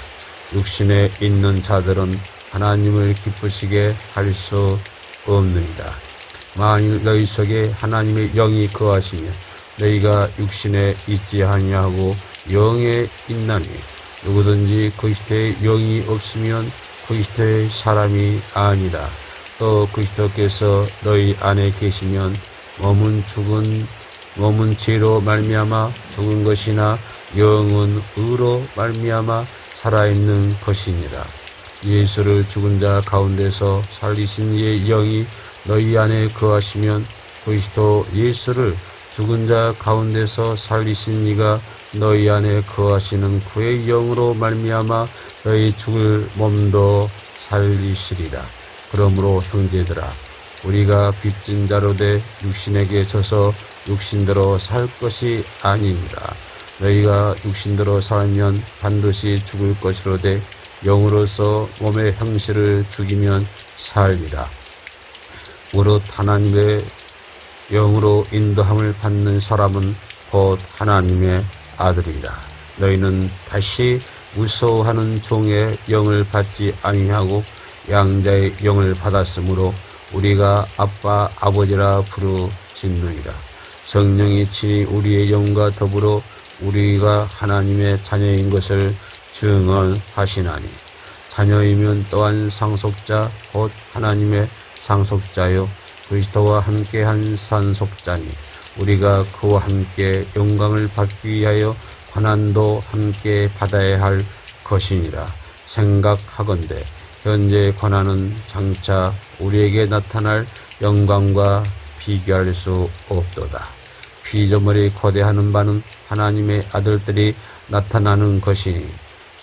육신에 있는 자들은 하나님을 기쁘시게 할 수 없느니라. 만일 너희 속에 하나님의 영이 거하시면 너희가 육신에 있지 아니하고 영에 있나니 누구든지 그리스도의 영이 없으면 그리스도의 사람이 아니라. 또 그리스도께서 너희 안에 계시면 몸은 죄로 말미암아 죽은 것이나 영은 의로 말미암아 살아있는 것이니라. 예수를 죽은 자 가운데서 살리신 이의 영이 너희 안에 거하시면 그리스도 예수를 죽은 자 가운데서 살리신 이가 너희 안에 거하시는 그의 영으로 말미암아 너희 죽을 몸도 살리시리라. 그러므로 형제들아 우리가 빚진 자로 돼 육신에게 져서 육신대로 살 것이 아니니라. 너희가 육신대로 살면 반드시 죽을 것이로되 영으로서 몸의 형실을 죽이면 살리라. 오롯 하나님의 영으로 인도함을 받는 사람은 곧 하나님의 아들이라. 너희는 다시 무서워하는 종의 영을 받지 아니하고 양자의 영을 받았으므로 우리가 아빠 아버지라 부르짖느니라. 성령이 친히 우리의 영과 더불어 우리가 하나님의 자녀인 것을 증언하시나니 자녀이면 또한 상속자 곧 하나님의 상속자요 그리스도와 함께한 상속자니 우리가 그와 함께 영광을 받기 위하여 고난도 함께 받아야 할 것이니라. 생각하건대 현재 고난은 장차 우리에게 나타날 영광과 비교할 수 없도다. 피조물이 거대하는 바는 하나님의 아들들이 나타나는 것이니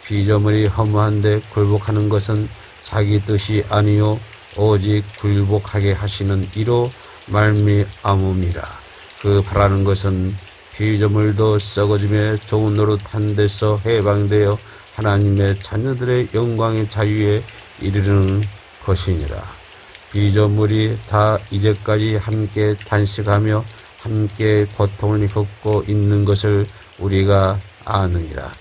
피조물이 허무한데 굴복하는 것은 자기 뜻이 아니요 오직 굴복하게 하시는 이로 말미암음이라. 그 바라는 것은 피조물도 썩어짐에 좋은 노릇 한 데서 해방되어 하나님의 자녀들의 영광의 자유에 이르는 것이니라. 피조물이 다 이제까지 함께 단식하며 함께 고통을 겪고 있는 것을 우리가 아느니라.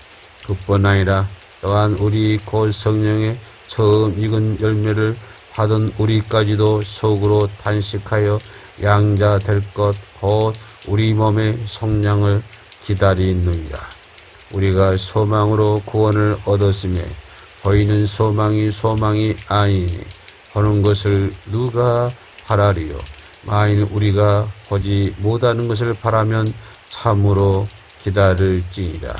그뿐 아니라 또한 우리 곧 성령의 처음 익은 열매를 받은 우리까지도 속으로 단식하여 양자 될 것 곧 우리 몸의 성량을 기다리느니라. 우리가 소망으로 구원을 얻었으며 보이는 소망이 아니니 보는 것을 누가 바라리요. 만일 우리가 보지 못하는 것을 바라면 참으로 기다릴지니라.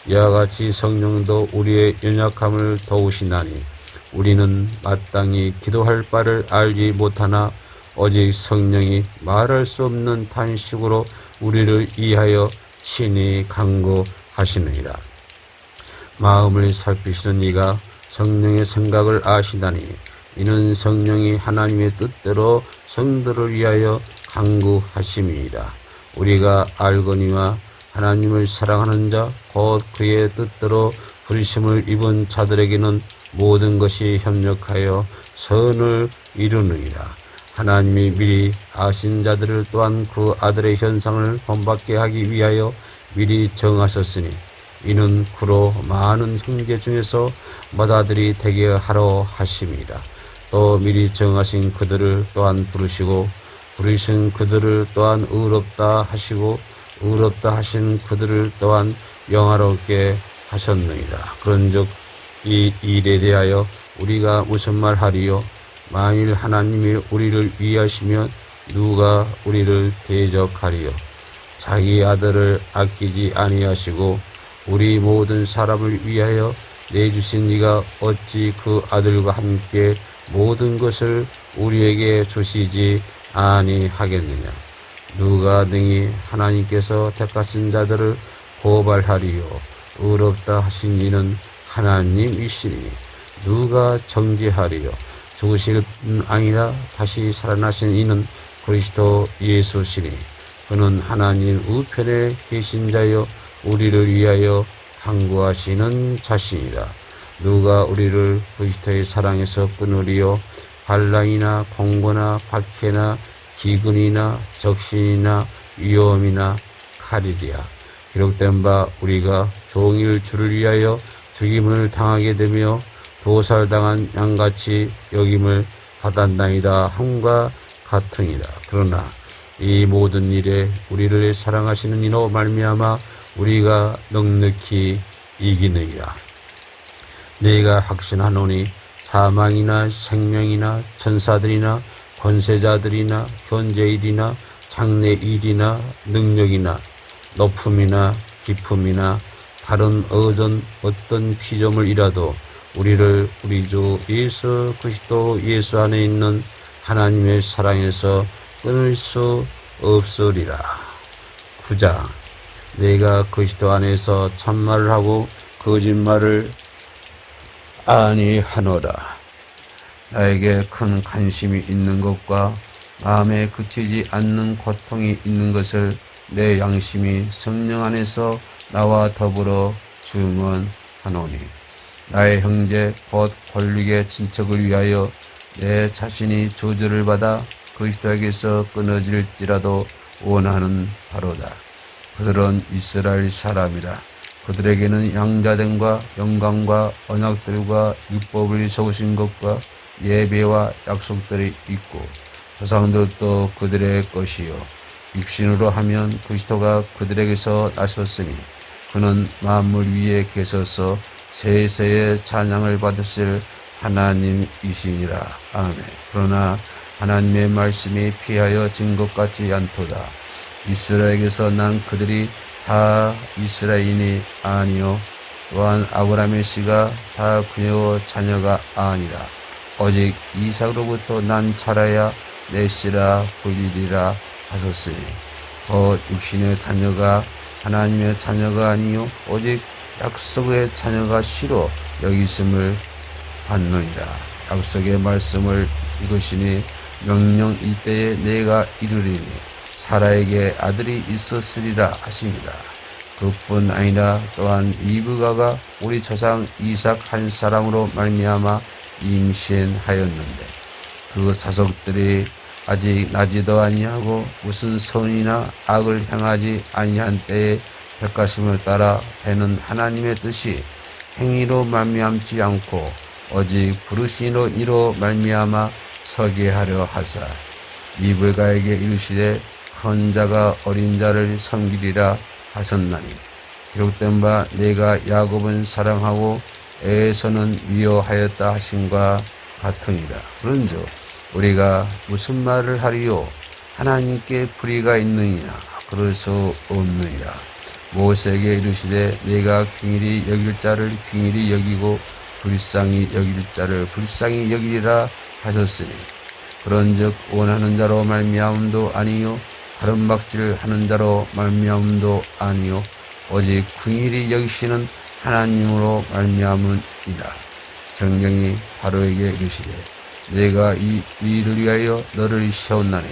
이와 같이 성령도 우리의 연약함을 도우시나니 우리는 마땅히 기도할 바를 알지 못하나 오직 성령이 말할 수 없는 탄식으로 우리를 위하여 친히 간구하시느니라. 마음을 살피시는 이가 성령의 생각을 아시다니 이는 성령이 하나님의 뜻대로 성도를 위하여 간구하심이니라. 우리가 알거니와 하나님을 사랑하는 자 곧 그의 뜻대로 부르심을 입은 자들에게는 모든 것이 협력하여 선을 이루느니라. 하나님이 미리 아신 자들을 또한 그 아들의 현상을 본받게 하기 위하여 미리 정하셨으니 이는 그로 많은 형제 중에서 맏아들이 되게 하려 하심이라. 또 미리 정하신 그들을 또한 부르시고 부르신 그들을 또한 의롭다 하시고 의롭다 하신 그들을 또한 영화롭게 하셨느니라. 그런즉 이 일에 대하여 우리가 무슨 말 하리요? 만일 하나님이 우리를 위하시면 누가 우리를 대적하리요? 자기 아들을 아끼지 아니하시고 우리 모든 사람을 위하여 내주신 이가 어찌 그 아들과 함께 모든 것을 우리에게 주시지 아니하겠느냐? 누가 능히 하나님께서 택하신 자들을 고발하리요? 의롭다 하신 이는 하나님이시니 누가 정죄하리요? 죽으실 뿐 아니라 다시 살아나신 이는 그리스도 예수시니 그는 하나님 우편에 계신 자여 우리를 위하여 간구하시는 자신이라. 누가 우리를 그리스도의 사랑에서 끊으리요? 반란이나 공고나 박해나 기근이나 적신이나 위험이나 칼이리야. 기록된 바 우리가 종일 주를 위하여 죽임을 당하게 되며 도살당한 양같이 여김을 받았나이다 함과 같으니라. 그러나 이 모든 일에 우리를 사랑하시는 이로 말미암아 우리가 넉넉히 이기느니라. 내가 확신하노니 사망이나 생명이나 천사들이나 권세자들이나 현재일이나 장래일이나 능력이나 높음이나 깊음이나 다른 어떤 피조물이라도 우리를 우리 주 예수 그리스도 예수 안에 있는 하나님의 사랑에서 끊을 수 없으리라. 9장 내가 그리스도 안에서 참말을 하고 거짓말을 아니하노라. 나에게 큰 관심이 있는 것과 마음에 그치지 않는 고통이 있는 것을 내 양심이 성령 안에서 나와 더불어 증언하노니 나의 형제 곧 권력의 친척을 위하여 내 자신이 저주를 받아 그리스도에게서 끊어질지라도 원하는 바로다. 그들은 이스라엘 사람이라. 그들에게는 양자됨과 영광과 언약들과 율법을 적으신 것과 예배와 약속들이 있고 조상들도 그들의 것이요 육신으로 하면 그리스도가 그들에게서 나셨으니 그는 만물 위에 계셔서 세세의 찬양을 받으실 하나님이시니라. 아멘. 그러나 하나님의 말씀이 피하여 진 것 같지 않도다. 이스라엘에게서 난 그들이 다 이스라엘인이 아니요 또한 아브라함의 씨가 다 그녀의 자녀가 아니라 오직 이삭으로부터 난 자라야 내 씨라 불리리라 하셨으니 곧 육신의 자녀가 하나님의 자녀가 아니요 오직 약속의 자녀가 씨로 여기심을 받느니라. 약속의 말씀을 이것이니 명령 이때에 내가 이르리니 사라에게 아들이 있었으리라 하십니다. 그뿐 아니라 또한 이브가가 우리 조상 이삭 한 사람으로 말미암아 임신하였는데 그 자석들이 아직 나지도 아니하고 무슨 선이나 악을 행하지 아니한 때에 백가심을 따라 되는 하나님의 뜻이 행위로 말미암지 않고 오직 부르심으로 이로 말미암아 서게 하려 하사 이브가에게 이르시되 큰 자가 어린 자를 섬기리라 하셨나니 기록된 바 내가 야곱은 사랑하고 에서는 미워하였다 하신과 같으니라. 그런즉 우리가 무슨 말을 하리요? 하나님께 불의가 있느냐? 그럴 수 없느니라. 모세에게 이르시되 내가 긍휼히 여길 자를 긍휼히 여기고 불쌍히 여길 자를 불쌍히 여기리라 하셨으니 그런즉 원하는 자로 말미암음도 아니요 다른 박질하는 자로 말미암음도 아니요 오직 긍휼히 여기시는 하나님으로 말미암음이라. 성경이 바로에게 이르시되 내가 이 일을 위하여 너를 세웠나니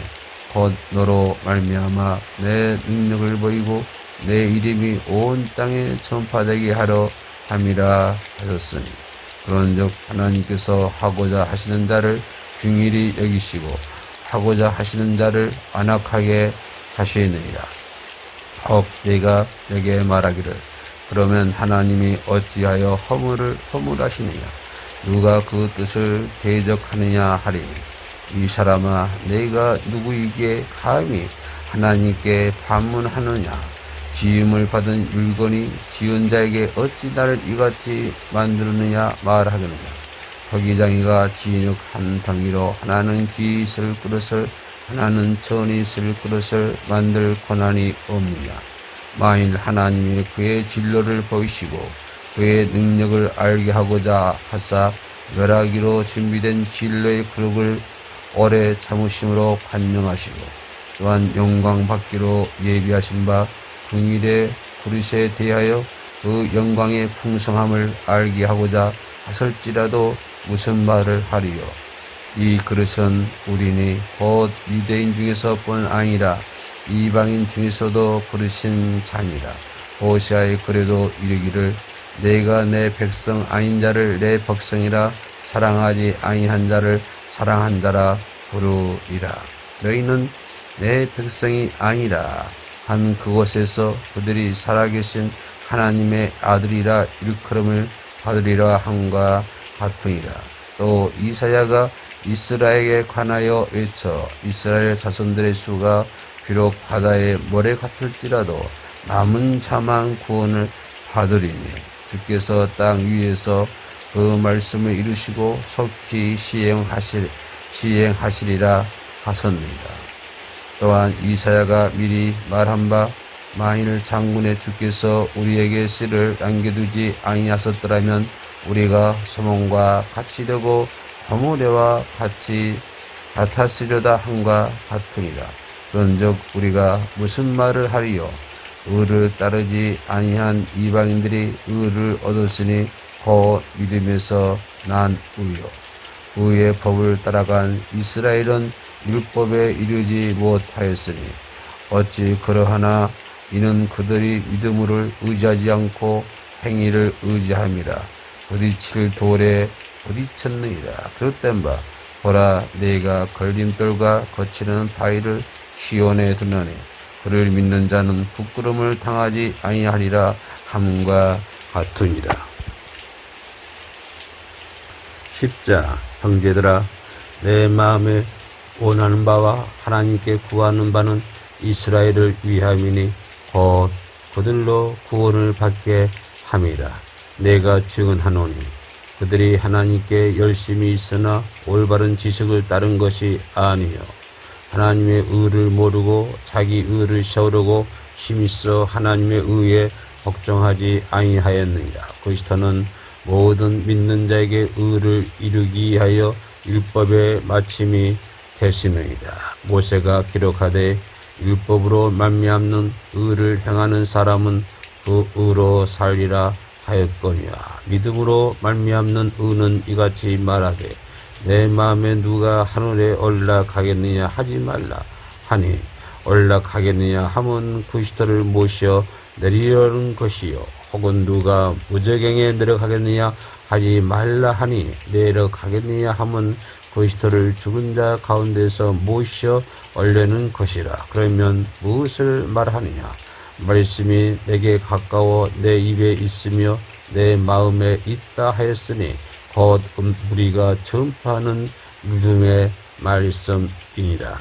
곧 너로 말미암아 내 능력을 보이고 내 이름이 온 땅에 전파되게 하려 함이라 하셨으니 그런즉 하나님께서 하고자 하시는 자를 긍휼히 여기시고 하고자 하시는 자를 안악하게 하시느니라. 혹 내가 내게 말하기를 그러면 하나님이 어찌하여 허물하시느냐 누가 그 뜻을 대적하느냐 하리니 이 사람아 내가 누구에게 감히 하나님께 반문하느냐 지음을 받은 율건이 지은 자에게 어찌 나를 이같이 만들었느냐 말하겠느냐 서기장이가 진흙 한 덩이로 하나는 귀 있을 그릇을 하나는 천이 있을 그릇을 만들 권한이 없느냐 만일 하나님이 그의 진로를 보이시고 그의 능력을 알게 하고자 하사 멸하기로 준비된 진로의 그릇을 오래 참으심으로 관용하시고 또한 영광 받기로 예비하신 바 긍휼의 그릇에 대하여 그 영광의 풍성함을 알게 하고자 하실지라도 무슨 말을 하리요? 이 그릇은 우리니 곧 유대인 중에서뿐 아니라 이방인 중에서도 부르신 자니라. 호시아의 글에도 이르기를 내가 내 백성 아닌 자를 내 백성이라 사랑하지 아니한 자를 사랑한 자라 부르리라. 너희는 내 백성이 아니라 한 그곳에서 그들이 살아계신 하나님의 아들이라 일컬음을 받으리라 함과 같으니라. 또 이사야가 이스라엘에 관하여 외쳐 이스라엘 자손들의 수가 비록 바다의 모래 같을지라도 남은 자만 구원을 받으리니 주께서 땅 위에서 그 말씀을 이루시고 속히 시행하시리라 하셨느니라. 또한 이사야가 미리 말한 바 만일 장군의 주께서 우리에게 씨를 남겨두지 아니하셨더라면 우리가 소몬과 같이 되고 고모레와 같았으려다 함과 같으니라. 그런즉 우리가 무슨 말을 하리요? 의를 따르지 아니한 이방인들이 의를 얻었으니 곧 믿음에서 난 의요. 의의 법을 따라간 이스라엘은 율법에 이르지 못하였으니 어찌 그러하나 이는 그들이 믿음을 의지하지 않고 행위를 의지함이라. 부딪힐 돌에 부딪혔느니라. 그릇된 바 보라, 내가 걸림돌과 거치는 바위를 시온에 두노니 그를 믿는 자는 부끄러움을 당하지 아니하리라 함과 같으니라. 10자 형제들아, 내 마음에 원하는 바와 하나님께 구하는 바는 이스라엘을 위함이니 곧 그들로 구원을 받게 함이라. 내가 증언하노니 그들이 하나님께 열심히 있으나 올바른 지식을 따른 것이 아니요 하나님의 의를 모르고 자기 의를 세우려고 힘써 하나님의 의에 걱정하지 아니하였느니라. 그리스도는 모든 믿는 자에게 의를 이루기 위하여 율법의 마침이 되시느니라. 모세가 기록하되 율법으로 말미암는 의를 행하는 사람은 그 의로 살리라 하였거니와 믿음으로 말미암는 의는 이같이 말하되 내 마음에 누가 하늘에 올라가겠느냐 하지 말라 하니 올라가겠느냐 하면 그리스도를 모셔 내리려는 것이요 혹은 누가 무저갱에 내려가겠느냐 하지 말라 하니 내려가겠느냐 하면 그리스도를 죽은 자 가운데서 모셔 올려는 것이라. 그러면 무엇을 말하느냐? 말씀이 내게 가까워 내 입에 있으며 내 마음에 있다 하였으니 곧 우리가 전파하는 믿음의 말씀이니라.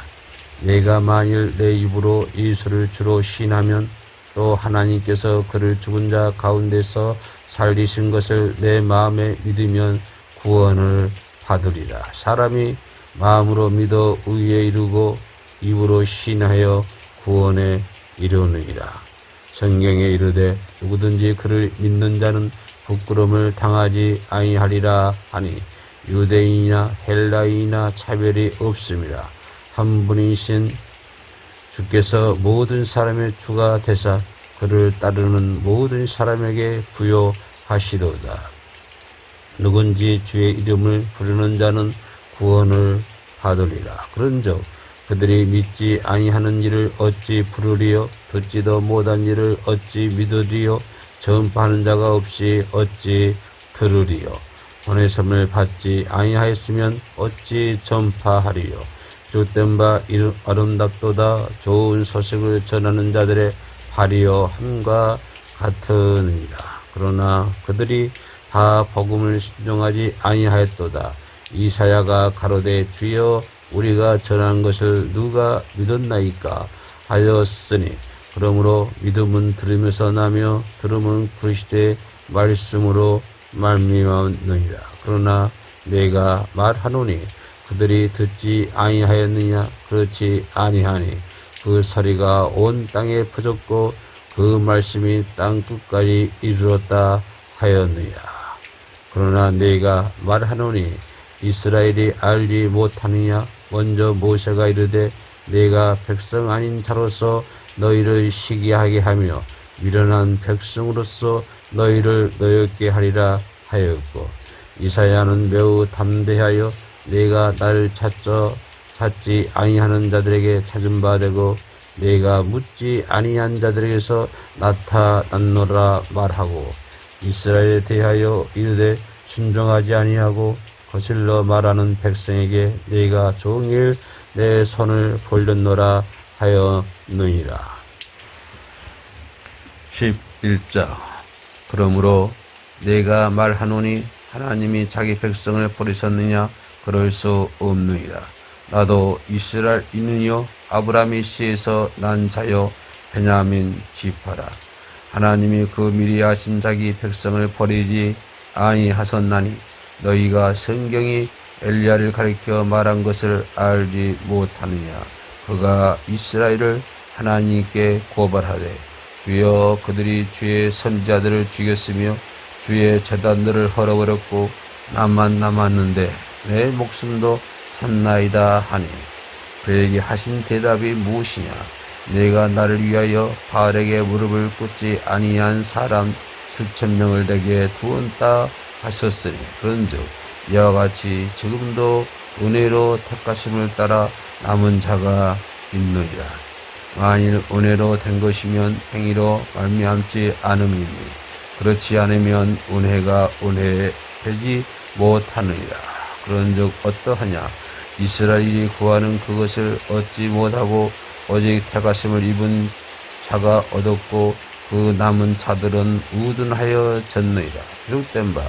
내가 만일 내 입으로 예수를 주로 시인하면 또 하나님께서 그를 죽은 자 가운데서 살리신 것을 내 마음에 믿으면 구원을 받으리라. 사람이 마음으로 믿어 의에 이르고 입으로 시인하여 구원에 이르느니라. 성경에 이르되 누구든지 그를 믿는 자는 부끄러움을 당하지 아니하리라 하니 유대인이나 헬라인이나 차별이 없음이라. 한 분이신 주께서 모든 사람의 주가 되사 그를 따르는 모든 사람에게 부여하시도다. 누군지 주의 이름을 부르는 자는 구원을 받으리라. 그런즉 그들이 믿지 아니하는 일을 어찌 부르리요? 듣지도 못한 일을 어찌 믿으리요? 전파하는 자가 없이 어찌 들으리요? 보내심을 받지 아니하였으면 어찌 전파하리요? 주된 바 아름답도다. 좋은 소식을 전하는 자들의 발이요 함과 같으니라. 그러나 그들이 다 복음을 순종하지 아니하였도다. 이사야가 가로되 주여 우리가 전한 것을 누가 믿었나이까 하였으니 그러므로 믿음은 들으면서 나며 들음은 그리스도의 말씀으로 말미암느니라. 그러나 내가 말하노니 그들이 듣지 아니하였느냐? 그렇지 아니하니 그 소리가 온 땅에 퍼졌고 그 말씀이 땅 끝까지 이르렀다 하였느니라. 그러나 내가 말하노니 이스라엘이 알지 못하느냐? 먼저 모세가 이르되 내가 백성 아닌 자로서 너희를 시기하게 하며 미련한 백성으로서 너희를 노엽게 하리라 하였고 이사야는 매우 담대하여 내가 나를 찾지 아니하는 자들에게 찾은 바 되고 내가 묻지 아니한 자들에게서 나타났노라 말하고 이스라엘에 대하여 이르되 순종하지 아니하고 거슬러 말하는 백성에게 내가 종일 내 손을 벌렸노라 하였느니라. 11자 그러므로 내가 말하노니 하나님이 자기 백성을 버리셨느냐? 그럴 수 없느니라. 나도 이스라엘인이요 아브라함의 씨에서 난 자요 베냐민 지파라. 하나님이 그 미리 하신 자기 백성을 버리지 아니하셨나니 너희가 성경이 엘리야를 가리켜 말한 것을 알지 못하느냐? 그가 이스라엘을 하나님께 고발하되 주여 그들이 주의 선지자들을 죽였으며 주의 제단들을 헐어버렸고 나만 남았는데 내 목숨도 찼나이다 하니 그에게 하신 대답이 무엇이냐? 내가 나를 위하여 바알에게 무릎을 꿇지 아니한 사람 수천 명을 내게 두었다 하셨으니 그런즉 이와 같이 지금도 은혜로 택하심을 따라 남은 자가 있느니라. 만일 은혜로 된 것이면 행위로 말미암지 않음이니 그렇지 않으면 은혜가 은혜되지 못하느니라. 그런즉 어떠하냐? 이스라엘이 구하는 그것을 얻지 못하고 오직 택하심을 입은 자가 얻었고 그 남은 자들은 우둔하여 졌느니라. 기록된 바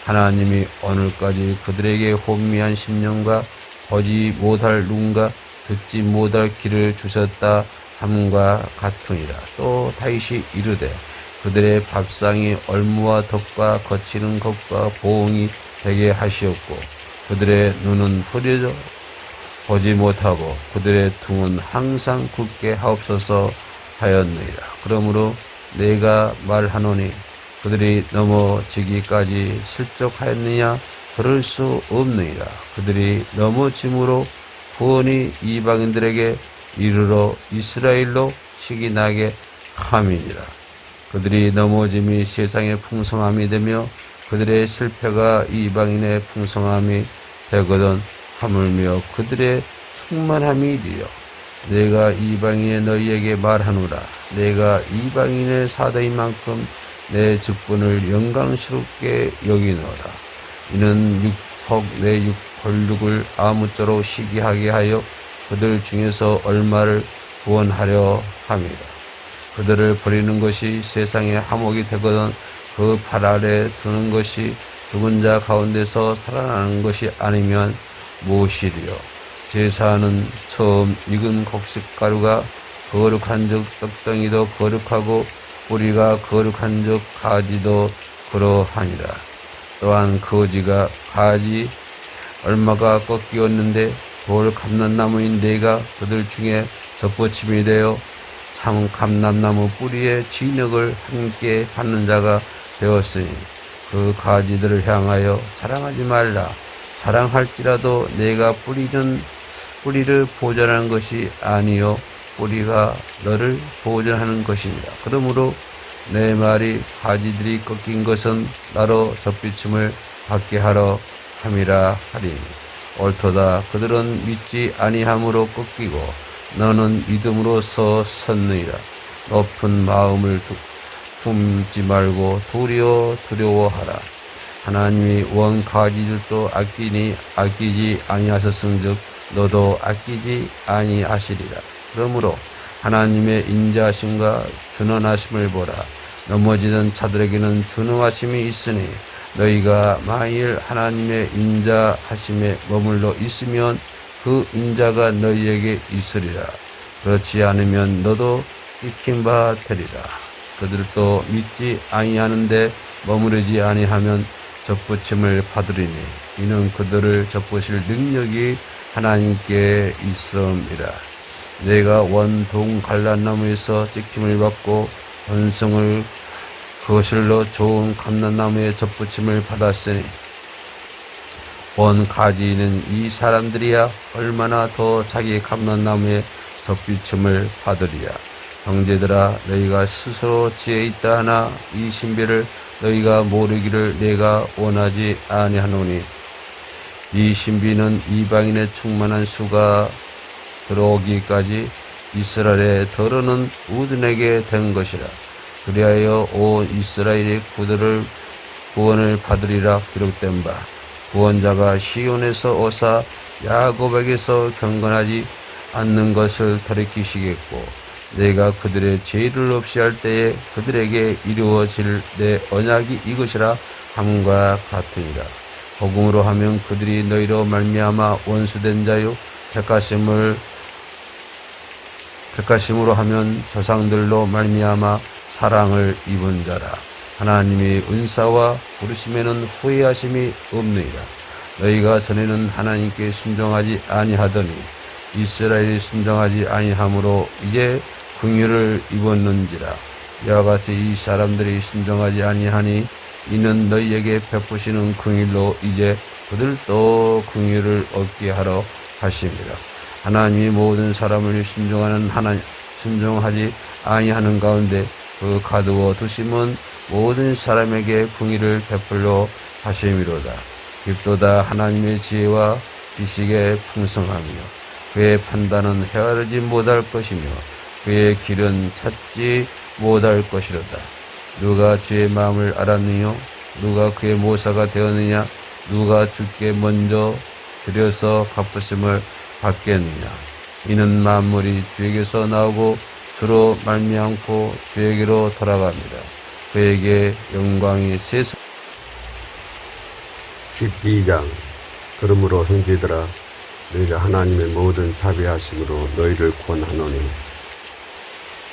하나님이 오늘까지 그들에게 혼미한 심령과 보지 못할 눈과 듣지 못할 귀를 주셨다 함과 같으니라. 또 다윗이 이르되 그들의 밥상이 얼무와 덕과 거치는 것과 보응이 되게 하시었고 그들의 눈은 흐려져 보지 못하고 그들의 등은 항상 굳게 하옵소서 하였느니라. 그러므로 내가 말하노니 그들이 넘어지기까지 실족하였느냐? 그럴 수 없느니라. 그들이 넘어짐으로 구원이 이방인들에게 이르러 이스라엘로 식이 나게 함이니라. 그들이 넘어짐이 세상의 풍성함이 되며 그들의 실패가 이방인의 풍성함이 되거든 하물며 그들의 충만함이 되어 내가 이방인의 너희에게 말하노라. 내가 이방인의 사대인 만큼 내 직분을 영광스럽게 여기노라. 이는 내 골육을 아무쪼록 시기하게 하여 그들 중에서 얼마를 구원하려 함이라. 그들을 버리는 것이 세상의 화목이 되거든 그 발 아래 두는 것이 죽은 자 가운데서 살아나는 것이 아니면 무엇이리요? 제사는 처음 익은 곡식가루가 거룩한 즉 떡덩이도 거룩하고 뿌리가 거룩한 즉 가지도 그러하니라. 또한 거지가 가지 얼마가 꺾이었는데 돌 감람나무인 내가 그들 중에 젖붙임이 되어 참 감람나무 뿌리에 진흙을 함께 받는 자가 되었으니 그 가지들을 향하여 자랑하지 말라. 자랑할지라도 내가 뿌리를 보존하는 것이 아니요 뿌리가 너를 보존하는 것이니라. 그러므로 내 말이 가지들이 꺾인 것은 나로 젖비춤을 받게 하러 함이라 하리니 옳도다. 그들은 믿지 아니함으로 꺾이고 너는 믿음으로서 섰느니라. 높은 마음을 품지 말고 두려워하라. 하나님이 원 가지들도 아끼지 아니하셨은즉 너도 아끼지 아니하시리라. 그러므로 하나님의 인자하심과 준원하심을 보라. 넘어지는 자들에게는 준원하심이 있으니 너희가 만일 하나님의 인자하심에 머물러 있으면 그 인자가 너희에게 있으리라. 그렇지 않으면 너도 찍힌 바 되리라. 그들도 믿지 아니하는데 머무르지 아니하면 젖붙임을 받으리니 이는 그들을 젖붙일 능력이 하나님께 있음이라. 내가 원동 갈란나무에서 찍힘을 받고 원성을 거실로 좋은 감람나무의 젖붙임을 받았으니 온 가지는 이 사람들이야 얼마나 더 자기 감람나무의 젖비춤을 받으리야. 형제들아 너희가 스스로 지혜 있다 하나 이 신비를 너희가 모르기를 내가 원하지 아니하노니 이 신비는 이방인의 충만한 수가 들어오기까지 이스라엘의 더러는 우둔에게 된 것이라. 그리하여 온 이스라엘이 구원을 받으리라. 기록된 바 구원자가 시온에서 오사 야곱에게서 경건하지 않는 것을 돌이키시겠고 내가 그들의 죄를 없이 할 때에 그들에게 이루어질 내 언약이 이것이라 함과 같으니라. 복음으로 하면 그들이 너희로 말미암아 원수된 자요 백가심으로 하면 조상들로 말미암아 사랑을 입은 자라. 하나님의 은사와 부르심에는 후회하심이 없느니라. 너희가 전에는 하나님께 순종하지 아니하더니 이스라엘이 순종하지 아니하므로 이제 긍휼을 입었는지라. 이와 같이 이 사람들이 순종하지 아니하니 이는 너희에게 베푸시는 긍휼로 이제 그들도 긍휼을 얻게 하러 하심이라. 하나님이 모든 사람을 순종하지 아니하는 가운데 그 가두어 두심은 모든 사람에게 긍휼을 베풀려 하심이로다. 깊도다. 하나님의 지혜와 지식의 풍성함이요 그의 판단은 헤아리지 못할 것이며 그의 길은 찾지 못할 것이로다. 누가 주의 마음을 알았느뇨? 누가 그의 모사가 되었느냐? 누가 주께 먼저 드려서 갚으심을 받겠느냐? 이는 만물이 주에게서 나오고 주로 말미암고 주에게로 돌아갑니다. 그에게 영광이 세상 12장. 그러므로 형제들아, 너희가 하나님의 모든 자비하심으로 너희를 구원하노니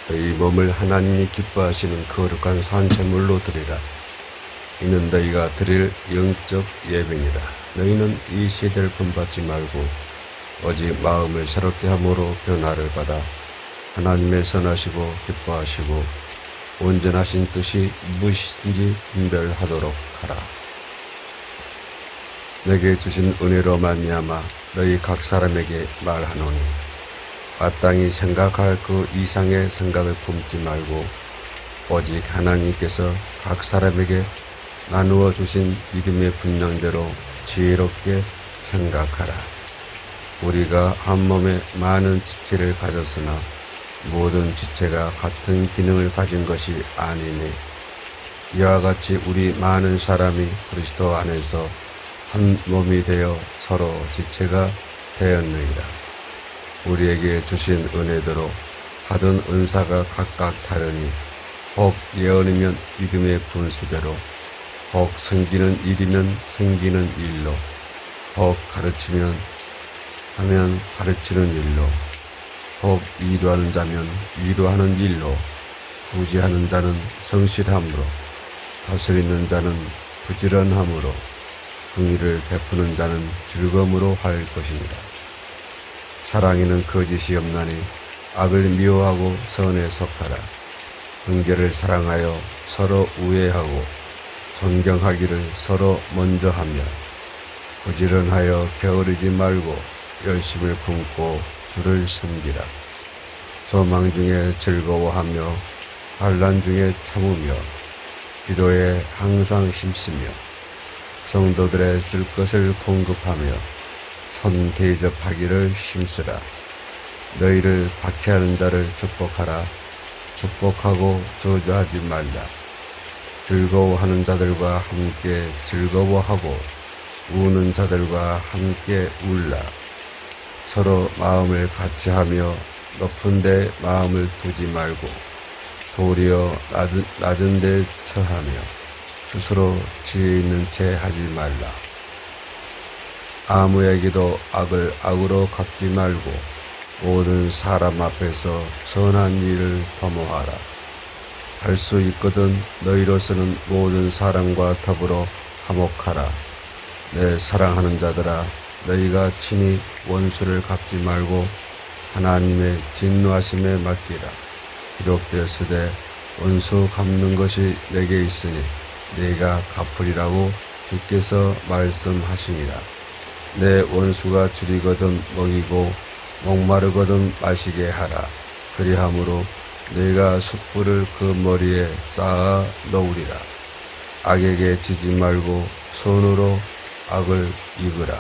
너희 몸을 하나님이 기뻐하시는 거룩한 산제물로 드리라. 이는 너희가 드릴 영적 예배니라. 너희는 이 세대를 본받지 말고 오직 마음을 새롭게 함으로 변화를 받아 하나님의 선하시고 기뻐하시고 온전하신 뜻이 무엇인지 분별하도록 하라. 내게 주신 은혜로 말미암아 너희 각 사람에게 말하노니 마땅히 생각할 그 이상의 생각을 품지 말고 오직 하나님께서 각 사람에게 나누어 주신 믿음의 분량대로 지혜롭게 생각하라. 우리가 한 몸에 많은 지체를 가졌으나 모든 지체가 같은 기능을 가진 것이 아니니 이와 같이 우리 많은 사람이 그리스도 안에서 한 몸이 되어 서로 지체가 되었느니라. 우리에게 주신 은혜대로 받은 은사가 각각 다르니 혹 예언이면 믿음의 분수대로, 혹 섬기는 일이면 섬기는 일로, 혹 가르치면 하면 가르치는 일로, 혹 위로하는 자면 위로하는 일로, 구제하는 자는 성실함으로, 다스리는 자는 부지런함으로, 긍휼을 베푸는 자는 즐거움으로 할 것이니라. 사랑에는 거짓이 없나니 악을 미워하고 선에 속하라. 형제를 사랑하여 서로 우애하고 존경하기를 서로 먼저 하며 부지런하여 게으르지 말고 열심을 품고 주를 섬기라. 소망 중에 즐거워하며 환난 중에 참으며 기도에 항상 힘쓰며 성도들의 쓸 것을 공급하며 손 대접하기를 힘쓰라. 너희를 박해하는 자를 축복하라. 축복하고 저주하지 말라. 즐거워하는 자들과 함께 즐거워하고 우는 자들과 함께 울라. 서로 마음을 같이하며 높은 데 마음을 두지 말고 도리어 낮은 데 처하며 스스로 지혜 있는 채 하지 말라. 아무에게도 악을 악으로 갚지 말고 모든 사람 앞에서 선한 일을 도모하라. 할 수 있거든 너희로서는 모든 사람과 더불어 화목하라. 내 사랑하는 자들아, 너희가 친히 원수를 갚지 말고 하나님의 진노하심에 맡기라. 기록되었으되 원수 갚는 것이 내게 있으니 내가 갚으리라고 주께서 말씀하시니라. 내 원수가 줄이거든 먹이고 목마르거든 마시게 하라. 그리함으로 내가 숯불을 그 머리에 쌓아 놓으리라. 악에게 지지 말고 손으로 악을 입으라.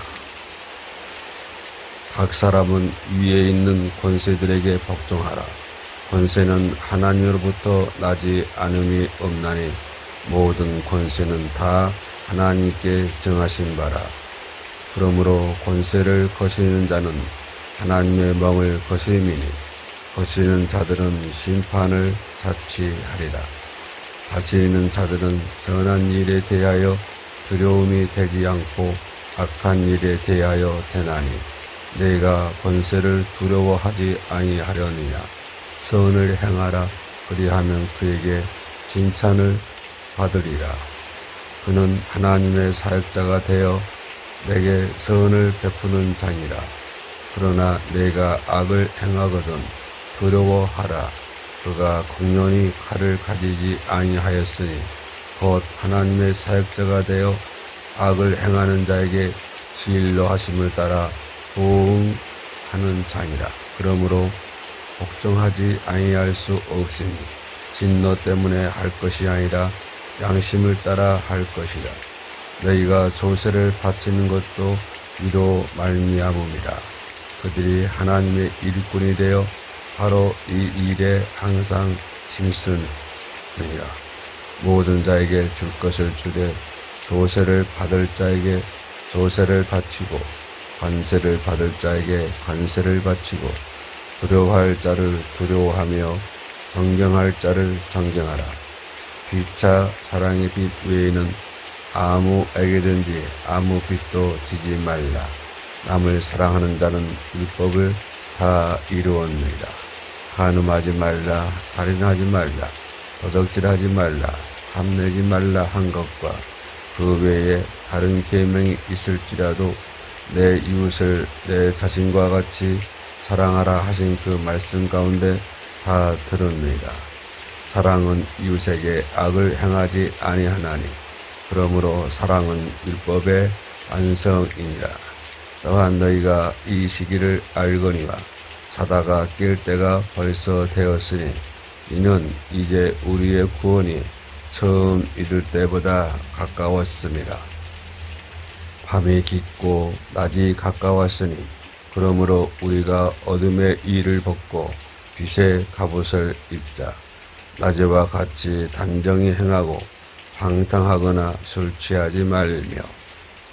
각 사람은 위에 있는 권세들에게 복종하라. 권세는 하나님으로부터 나지 않음이 없나니 모든 권세는 다 하나님께 정하신 바라. 그러므로 권세를 거스리는 자는 하나님의 멍을 거스림이니 거스리는 자들은 심판을 자취하리라. 다스리는 자들은 선한 일에 대하여 두려움이 되지 않고 악한 일에 대하여 되나니 내가 권세를 두려워하지 아니하려니와 선을 행하라. 그리하면 그에게 칭찬을 받으리라. 그는 하나님의 사역자가 되어 내게 선을 베푸는 자니라. 그러나 내가 악을 행하거든 두려워하라. 그가 공연히 칼을 가지지 아니하였으니 곧 하나님의 사역자가 되어 악을 행하는 자에게 진로 하심을 따라 보응하는 자니라. 그러므로 복종하지 아니할 수 없으니 진노 때문에 할 것이 아니라 양심을 따라 할 것이라. 너희가 조세를 바치는 것도 이로 말미암음이라. 그들이 하나님의 일꾼이 되어 바로 이 일에 항상 힘쓰느니라. 모든 자에게 줄 것을 주되 조세를 받을 자에게 조세를 바치고 관세를 받을 자에게 관세를 바치고 두려워할 자를 두려워하며 존경할 자를 존경하라. 피차 사랑의 빛 외에는 아무에게든지 아무 빛도 지지 말라. 남을 사랑하는 자는 율법을 다 이루었느니라. 간음하지 말라, 살인하지 말라, 도적질하지 말라, 탐내지 말라 한 것과 그 외에 다른 계명이 있을지라도 내 이웃을 내 자신과 같이 사랑하라 하신 그 말씀 가운데 다 들었느니라. 사랑은 이웃에게 악을 행하지 아니하나니 그러므로 사랑은 율법의 완성이니라. 또한 너희가 이 시기를 알거니와 자다가 깰 때가 벌써 되었으니 이는 이제 우리의 구원이 처음 이룰 때보다 가까웠습니다. 밤이 깊고 낮이 가까웠으니 그러므로 우리가 어둠의 일을 벗고 빛의 갑옷을 입자. 낮에와 같이 단정히 행하고 방탕하거나 술 취하지 말며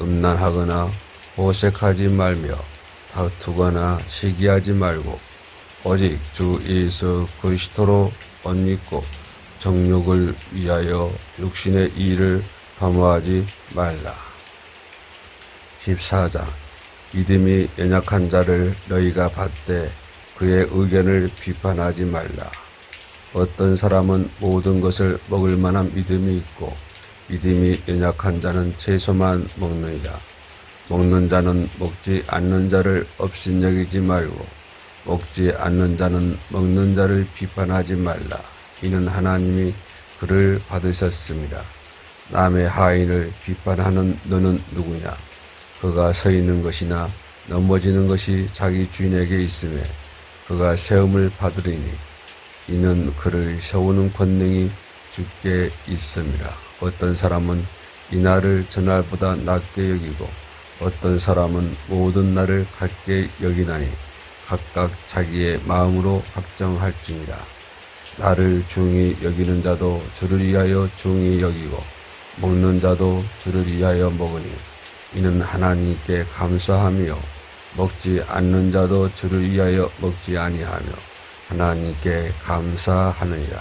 음란하거나 호색하지 말며 다투거나 시기하지 말고 오직 주 예수 그리스도로 옷 입고 정욕을 위하여 육신의 일을 도모하지 말라. 14장 믿음이 연약한 자를 너희가 받되 그의 의견을 비판하지 말라. 어떤 사람은 모든 것을 먹을 만한 믿음이 있고 믿음이 연약한 자는 채소만 먹느니라. 먹는 자는 먹지 않는 자를 업신여기지 말고 먹지 않는 자는 먹는 자를 비판하지 말라. 이는 하나님이 그를 받으셨습니다. 남의 하인을 비판하는 너는 누구냐? 그가 서 있는 것이나 넘어지는 것이 자기 주인에게 있음에 그가 세움을 받으리니 이는 그를 세우는 권능이 주께 있습니다. 어떤 사람은 이날을 저날보다 낮게 여기고 어떤 사람은 모든 날을 같게 여기나니 각각 자기의 마음으로 확정할지니라. 나를 중히 여기는 자도 주를 위하여 중히 여기고 먹는 자도 주를 위하여 먹으니 이는 하나님께 감사하며 먹지 않는 자도 주를 위하여 먹지 아니하며 하나님께 감사하느니라.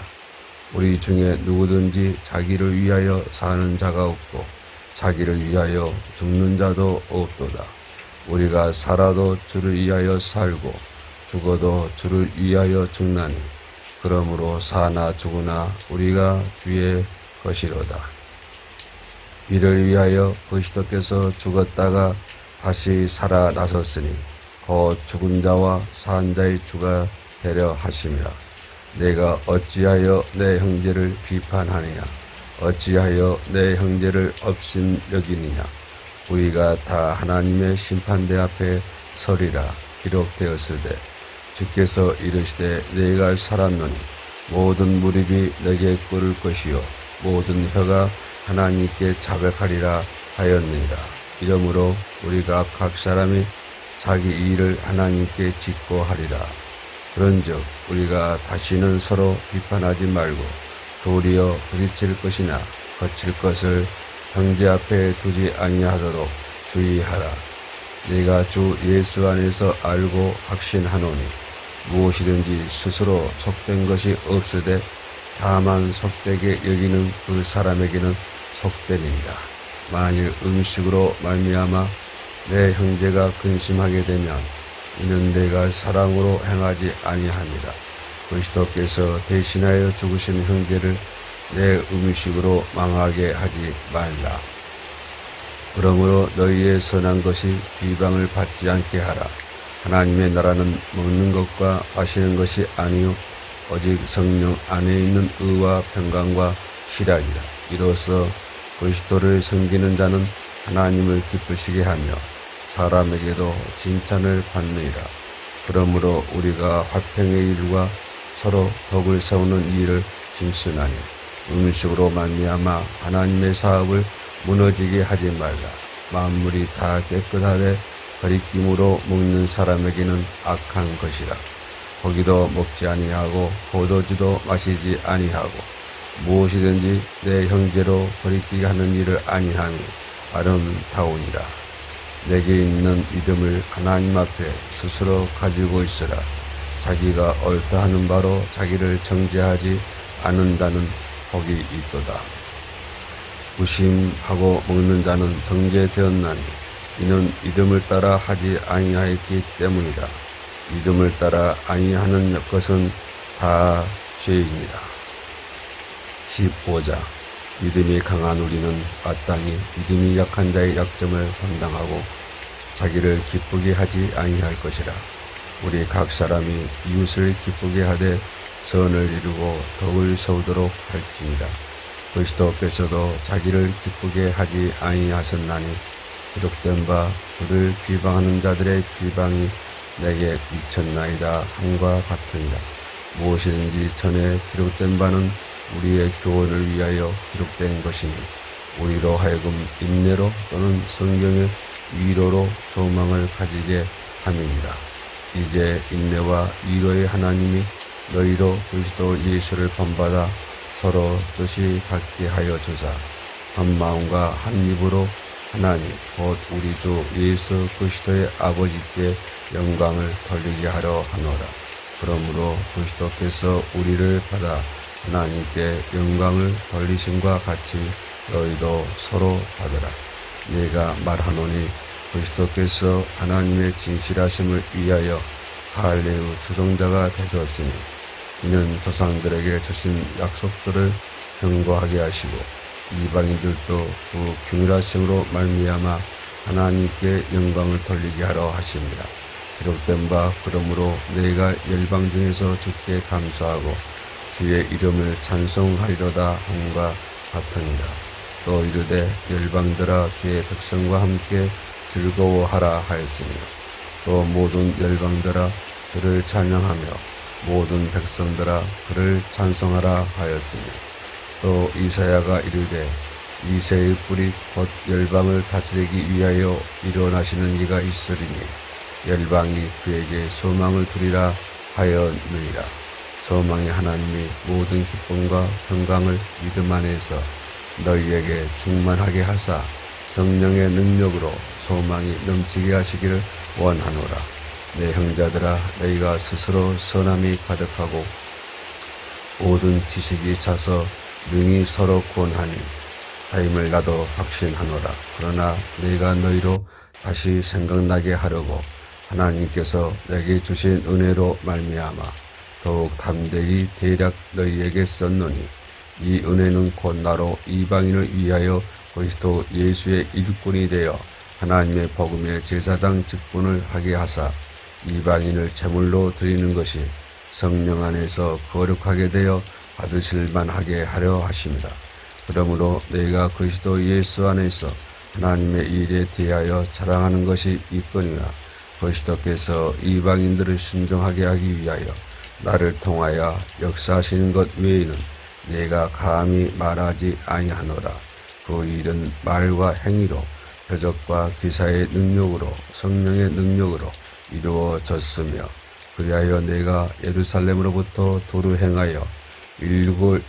우리 중에 누구든지 자기를 위하여 사는 자가 없고 자기를 위하여 죽는 자도 없도다. 우리가 살아도 주를 위하여 살고 죽어도 주를 위하여 죽나니 그러므로 사나 죽으나 우리가 주의 것이로다. 이를 위하여 그리스도께서 죽었다가 다시 살아나셨으니 곧 죽은 자와 산 자의 주가 되려 하심이라. 내가 어찌하여 내 형제를 비판하느냐? 어찌하여 내 형제를 업신 여기느냐? 우리가 다 하나님의 심판대 앞에 서리라. 기록되었으되 주께서 이르시되 내가 살았노니 모든 무릎이 내게 꿇을 것이요 모든 혀가 하나님께 자백하리라 하였느니라. 이러므로 우리가 각 사람이 자기 일을 하나님께 짓고 하리라. 그런즉 우리가 다시는 서로 비판하지 말고 도리어 부딪힐 것이나 거칠 것을 형제 앞에 두지 아니하도록 주의하라. 네가 주 예수 안에서 알고 확신하노니 무엇이든지 스스로 속된 것이 없으되 다만 속되게 여기는 그 사람에게는 속되니라. 만일 음식으로 말미암아 내 형제가 근심하게 되면 이는 내가 사랑으로 행하지 아니합니다. 그리스도께서 대신하여 죽으신 형제를 내 음식으로 망하게 하지 말라. 그러므로 너희의 선한 것이 비방을 받지 않게 하라. 하나님의 나라는 먹는 것과 마시는 것이 아니요 오직 성령 안에 있는 의와 평강과 희락이라. 이로써 그리스도를 섬기는 자는 하나님을 기쁘시게 하며 사람에게도 칭찬을 받느니라. 그러므로 우리가 화평의 일과 서로 덕을 세우는 일을 힘쓰나니 음식으로 말미암아 하나님의 사업을 무너지게 하지 말라. 만물이 다 깨끗하되 거리낌으로 먹는 사람에게는 악한 것이라. 고기도 먹지 아니하고 포도주도 마시지 아니하고 무엇이든지 내 형제로 거리끼게 하는 일을 아니함이 아름다우니라. 내게 있는 믿음을 하나님 앞에 스스로 가지고 있으라. 자기가 옳다 하는 바로 자기를 정죄하지 않은 자는 복이 있도다. 무심하고 먹는 자는 정죄되었나니 이는 믿음을 따라 하지 아니하였기 때문이다. 믿음을 따라 아니하는 것은 다 죄입니다. 15장 믿음이 강한 우리는 마땅히 믿음이 약한 자의 약점을 감당하고 자기를 기쁘게 하지 아니할 것이라. 우리 각 사람이 이웃을 기쁘게 하되 선을 이루고 덕을 세우도록 할지니라. 그리스도께서도 자기를 기쁘게 하지 아니하셨나니 기록된 바 주를 비방하는 자들의 비방이 내게 미쳤나이다 함과 같으니라. 무엇이든지 전에 기록된 바는 우리의 교훈을 위하여 기록된 것이니 우리로 하여금 인내로 또는 성경의 위로로 소망을 가지게 함이니라. 이제 인내와 위로의 하나님이 너희로 그리스도 예수를 본받아 서로 뜻이 같게 하여 주사 한 마음과 한 입으로 하나님 곧 우리 주 예수 그리스도의 아버지께 영광을 돌리게 하려 하노라. 그러므로 그리스도께서 우리를 받아 하나님께 영광을 돌리심과 같이 너희도 서로 받으라. 내가 말하노니 그리스도께서 하나님의 진실하심을 위하여 갈레의 주종자가 되셨으니 이는 조상들에게 주신 약속들을 경고하게 하시고 이방인들도 그 긍휼하심으로 말미암아 하나님께 영광을 돌리게 하려 하십니다. 기록된 바 그러므로 내가 열방 중에서 주께 감사하고 주의 이름을 찬송하리로다 함과 같으니라. 또 이르되 열방들아 주의 백성과 함께 즐거워하라 하였으며 또 모든 열방들아 그를 찬양하며 모든 백성들아 그를 찬송하라 하였으며 또 이사야가 이르되 이새의 뿌리 곧 열방을 다스리기 위하여 일어나시는 이가 있으리니 열방이 그에게 소망을 두리라 하였느니라. 소망의 하나님이 모든 기쁨과 평강을 믿음 안에서 너희에게 충만하게 하사 성령의 능력으로 소망이 넘치게 하시기를 원하노라. 내 형제들아 너희가 스스로 선함이 가득하고 모든 지식이 차서 능히 서로 구원하니 하임을 나도 확신하노라. 그러나 내가 너희로 다시 생각나게 하려고 하나님께서 내게 주신 은혜로 말미암아 더욱 담대히 대략 너희에게 썼노니 이 은혜는 곧 나로 이방인을 위하여 그리스도 예수의 일꾼이 되어 하나님의 복음의 제사장 직분을 하게 하사 이방인을 제물로 드리는 것이 성령 안에서 거룩하게 되어 받으실 만하게 하려 하십니다. 그러므로 너희가 그리스도 예수 안에서 하나님의 일에 대하여 자랑하는 것이 있거니와 그리스도께서 이방인들을 순종하게 하기 위하여 나를 통하여 역사하시는 것 외에는 내가 감히 말하지 아니하노라. 그 일은 말과 행위로 표적과 기사의 능력으로 성령의 능력으로 이루어졌으며 그리하여 내가 예루살렘으로부터 도로 행하여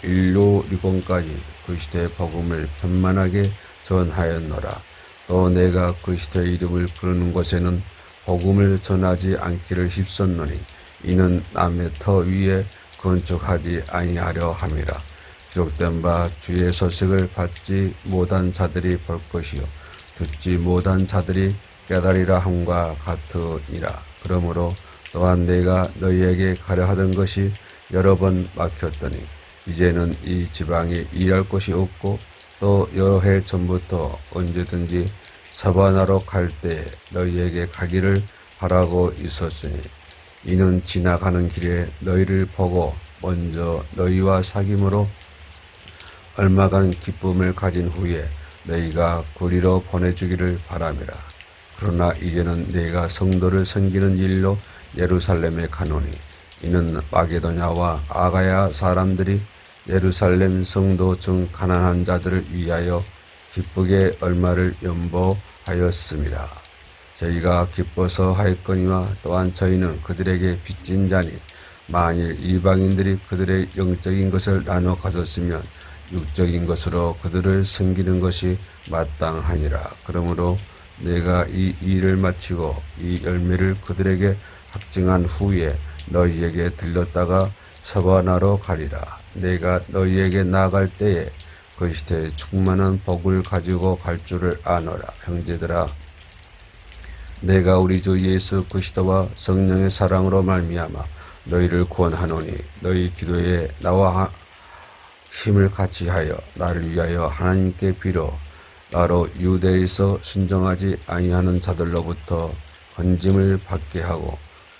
일로리곤까지 그리스도의 복음을 편만하게 전하였노라. 또 내가 그리스도의 이름을 부르는 곳에는 복음을 전하지 않기를 힘썼노니 이는 남의 터 위에 건축하지 아니하려 함이라. 기록된 바 주의 소식을 받지 못한 자들이 볼 것이요 듣지 못한 자들이 깨달으리라 함과 같으니라. 그러므로 또한 내가 너희에게 가려 하던 것이 여러 번 막혔더니 이제는 이 지방에 일할 곳이 없고 또 여러 해 전부터 언제든지 서바나로 갈 때 너희에게 가기를 바라고 있었으니 이는 지나가는 길에 너희를 보고 먼저 너희와 사귐으로 얼마간 기쁨을 가진 후에 너희가 구리로 보내주기를 바람이라. 그러나 이제는 내가 성도를 섬기는 일로 예루살렘에 가노니 이는 마게도냐와 아가야 사람들이 예루살렘 성도 중 가난한 자들을 위하여 기쁘게 얼마를 연보하였습니다. 저희가 기뻐서 하였거니와 또한 저희는 그들에게 빚진 자니 만일 이방인들이 그들의 영적인 것을 나눠 가졌으면 육적인 것으로 그들을 섬기는 것이 마땅하니라. 그러므로 내가 이 일을 마치고 이 열매를 그들에게 확증한 후에 너희에게 들렀다가 서바나로 가리라. 내가 너희에게 나아갈 때에 그리스도의 충만한 복을 가지고 갈 줄을 아노라. 형제들아, 내가 우리 주 예수 그리스도와 성령의 사랑으로 말미암아 너희를 구원하노니 너희 기도에 나와 힘을 같이 하여 나를 위하여 하나님께 빌어 나로 유대에서 순종하지 아니하는 자들로부터 건짐을 받게 하고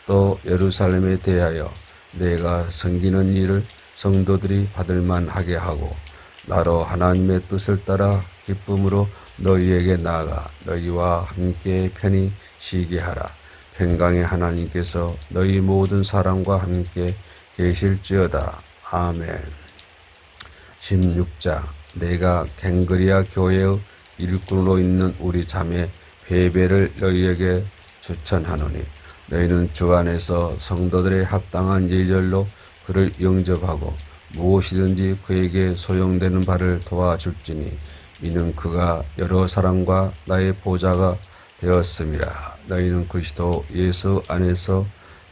또 예루살렘에 대하여 내가 섬기는 일을 성도들이 받을 만하게 하고 나로 하나님의 뜻을 따라 기쁨으로 너희에게 나아가 너희와 함께 편히 쉬게 하라. 평강의 하나님께서 너희 모든 사람과 함께 계실지어다. 아멘. 16장. 내가 갱그리아 교회의 일꾼으로 있는 우리 자매 베베를 너희에게 추천하노니 너희는 주 안에서 성도들의 합당한 예절로 그를 영접하고 무엇이든지 그에게 소용되는 바를 도와줄지니 이는 그가 여러 사람과 나의 보좌가 되었음이라. 너희는 그리스도 예수 안에서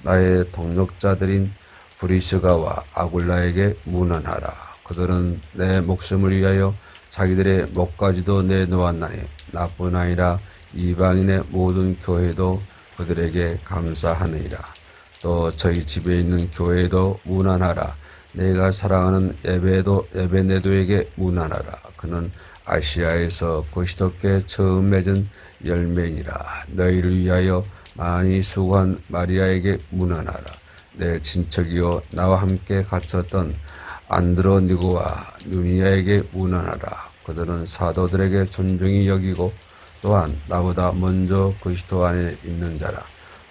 나의 동력자들인 브리스가와 아굴라에게 문안하라. 그들은 내 목숨을 위하여 자기들의 목까지도 내놓았나니 나뿐 아니라 이방인의 모든 교회도 그들에게 감사하느니라. 또 저희 집에 있는 교회도 문안하라. 내가 사랑하는 에베네도에게 문안하라. 그는 아시아에서 그리스도께 처음 맺은 열매니라. 너희를 위하여 많이 수고한 마리아에게 문안하라. 내 친척이요 나와 함께 갇혔던 안드로니고와 누니아에게 문안하라. 그들은 사도들에게 존중히 여기고 또한 나보다 먼저 그리스도 안에 있는 자라.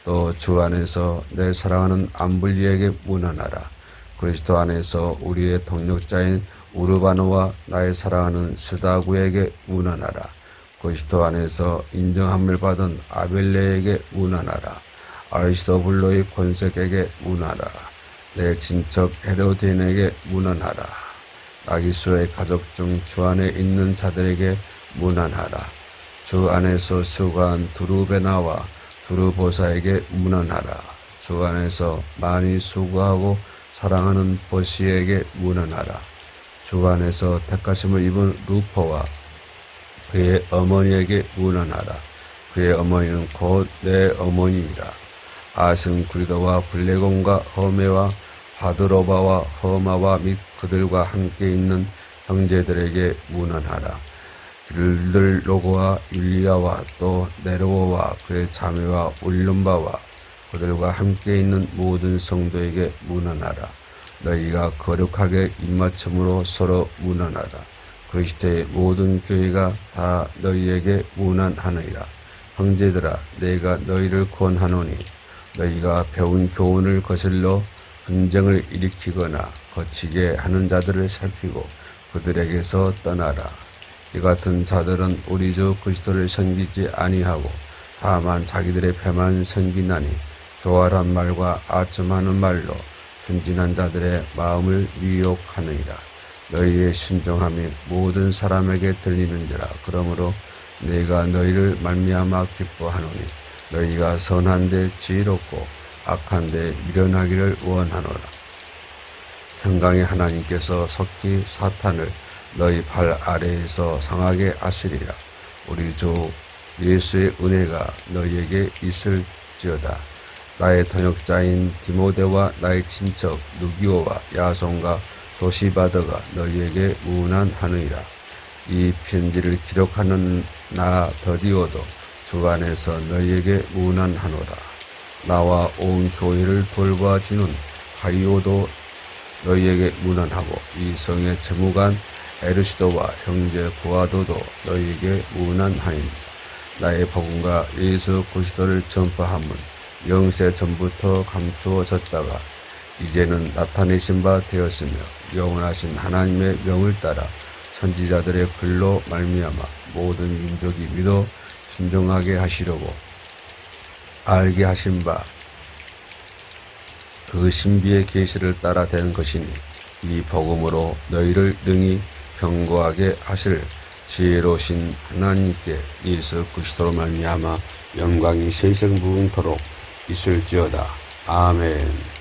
또 주 안에서 내 사랑하는 암블리에게 문안하라. 그리스도 안에서 우리의 동력자인 우르바노와 나의 사랑하는 스다구에게 문안하라. 그리스도 안에서 인정함을 받은 아벨레에게 문안하라. 아리스토블로의 권색에게 문하라. 내 친척 헤로딘에게 문안하라. 나기수의 가족 중 주 안에 있는 자들에게 문안하라. 주 안에서 수고한 두루베나와 두루보사에게 문안하라. 주 안에서 많이 수고하고 사랑하는 보시에게 문안하라. 주 안에서 택하심을 입은 루퍼와 그의 어머니에게 문안하라. 그의 어머니는 곧 내 어머니이라. 아승구리도와 블레곤과 허메와 바드로바와 허마와 및 그들과 함께 있는 형제들에게 문안하라. 빌들로고와 율리아와 또 네로와 그의 자매와 울lum바와 그들과 함께 있는 모든 성도에게 문안하라. 너희가 거룩하게 입맞춤으로 서로 문안하라. 그리스도의 모든 교회가 다 너희에게 문안하느니라. 형제들아, 내가 너희를 권하노니 너희가 배운 교훈을 거슬러 분쟁을 일으키거나 거치게 하는 자들을 살피고 그들에게서 떠나라. 이 같은 자들은 우리 주 그리스도를 섬기지 아니하고 다만 자기들의 배만 섬기나니 교활한 말과 아첨하는 말로 순진한 자들의 마음을 미혹하느니라. 너희의 순종함이 모든 사람에게 들리는지라. 그러므로 내가 너희를 말미암아 기뻐하노니 너희가 선한데 지혜롭고 악한데 미련하기를 원하노라. 평강의 하나님께서 속히 사탄을 너희 발 아래에서 상하게 하시리라. 우리 주 예수의 은혜가 너희에게 있을지어다. 나의 동역자인 디모데와 나의 친척 누기오와 야손과 도시바드가 너희에게 문안하느니라. 이 편지를 기록하는 나 더디오도 주 안에서 너희에게 문안하노라. 나와 온 교회를 돌봐주는 가이오도 너희에게 문안하고 이 성의 재무관 에르시도와 형제 부하도도 너희에게 문안하니라. 나의 복음과 예수 그리스도를 전파함은 영세 전부터 감추어졌다가 이제는 나타내신 바 되었으며 영원하신 하나님의 명을 따라 선지자들의 글로 말미암아 모든 민족이 믿어 순종하게 하시려고 알게 하신 바 그 신비의 계시를 따라 된 것이니 이 복음으로 너희를 능히 견고하게 하실 지혜로우신 하나님께 예수 그리스도로 말미암아 영광이 세세무궁토록 있을지어다. 아멘.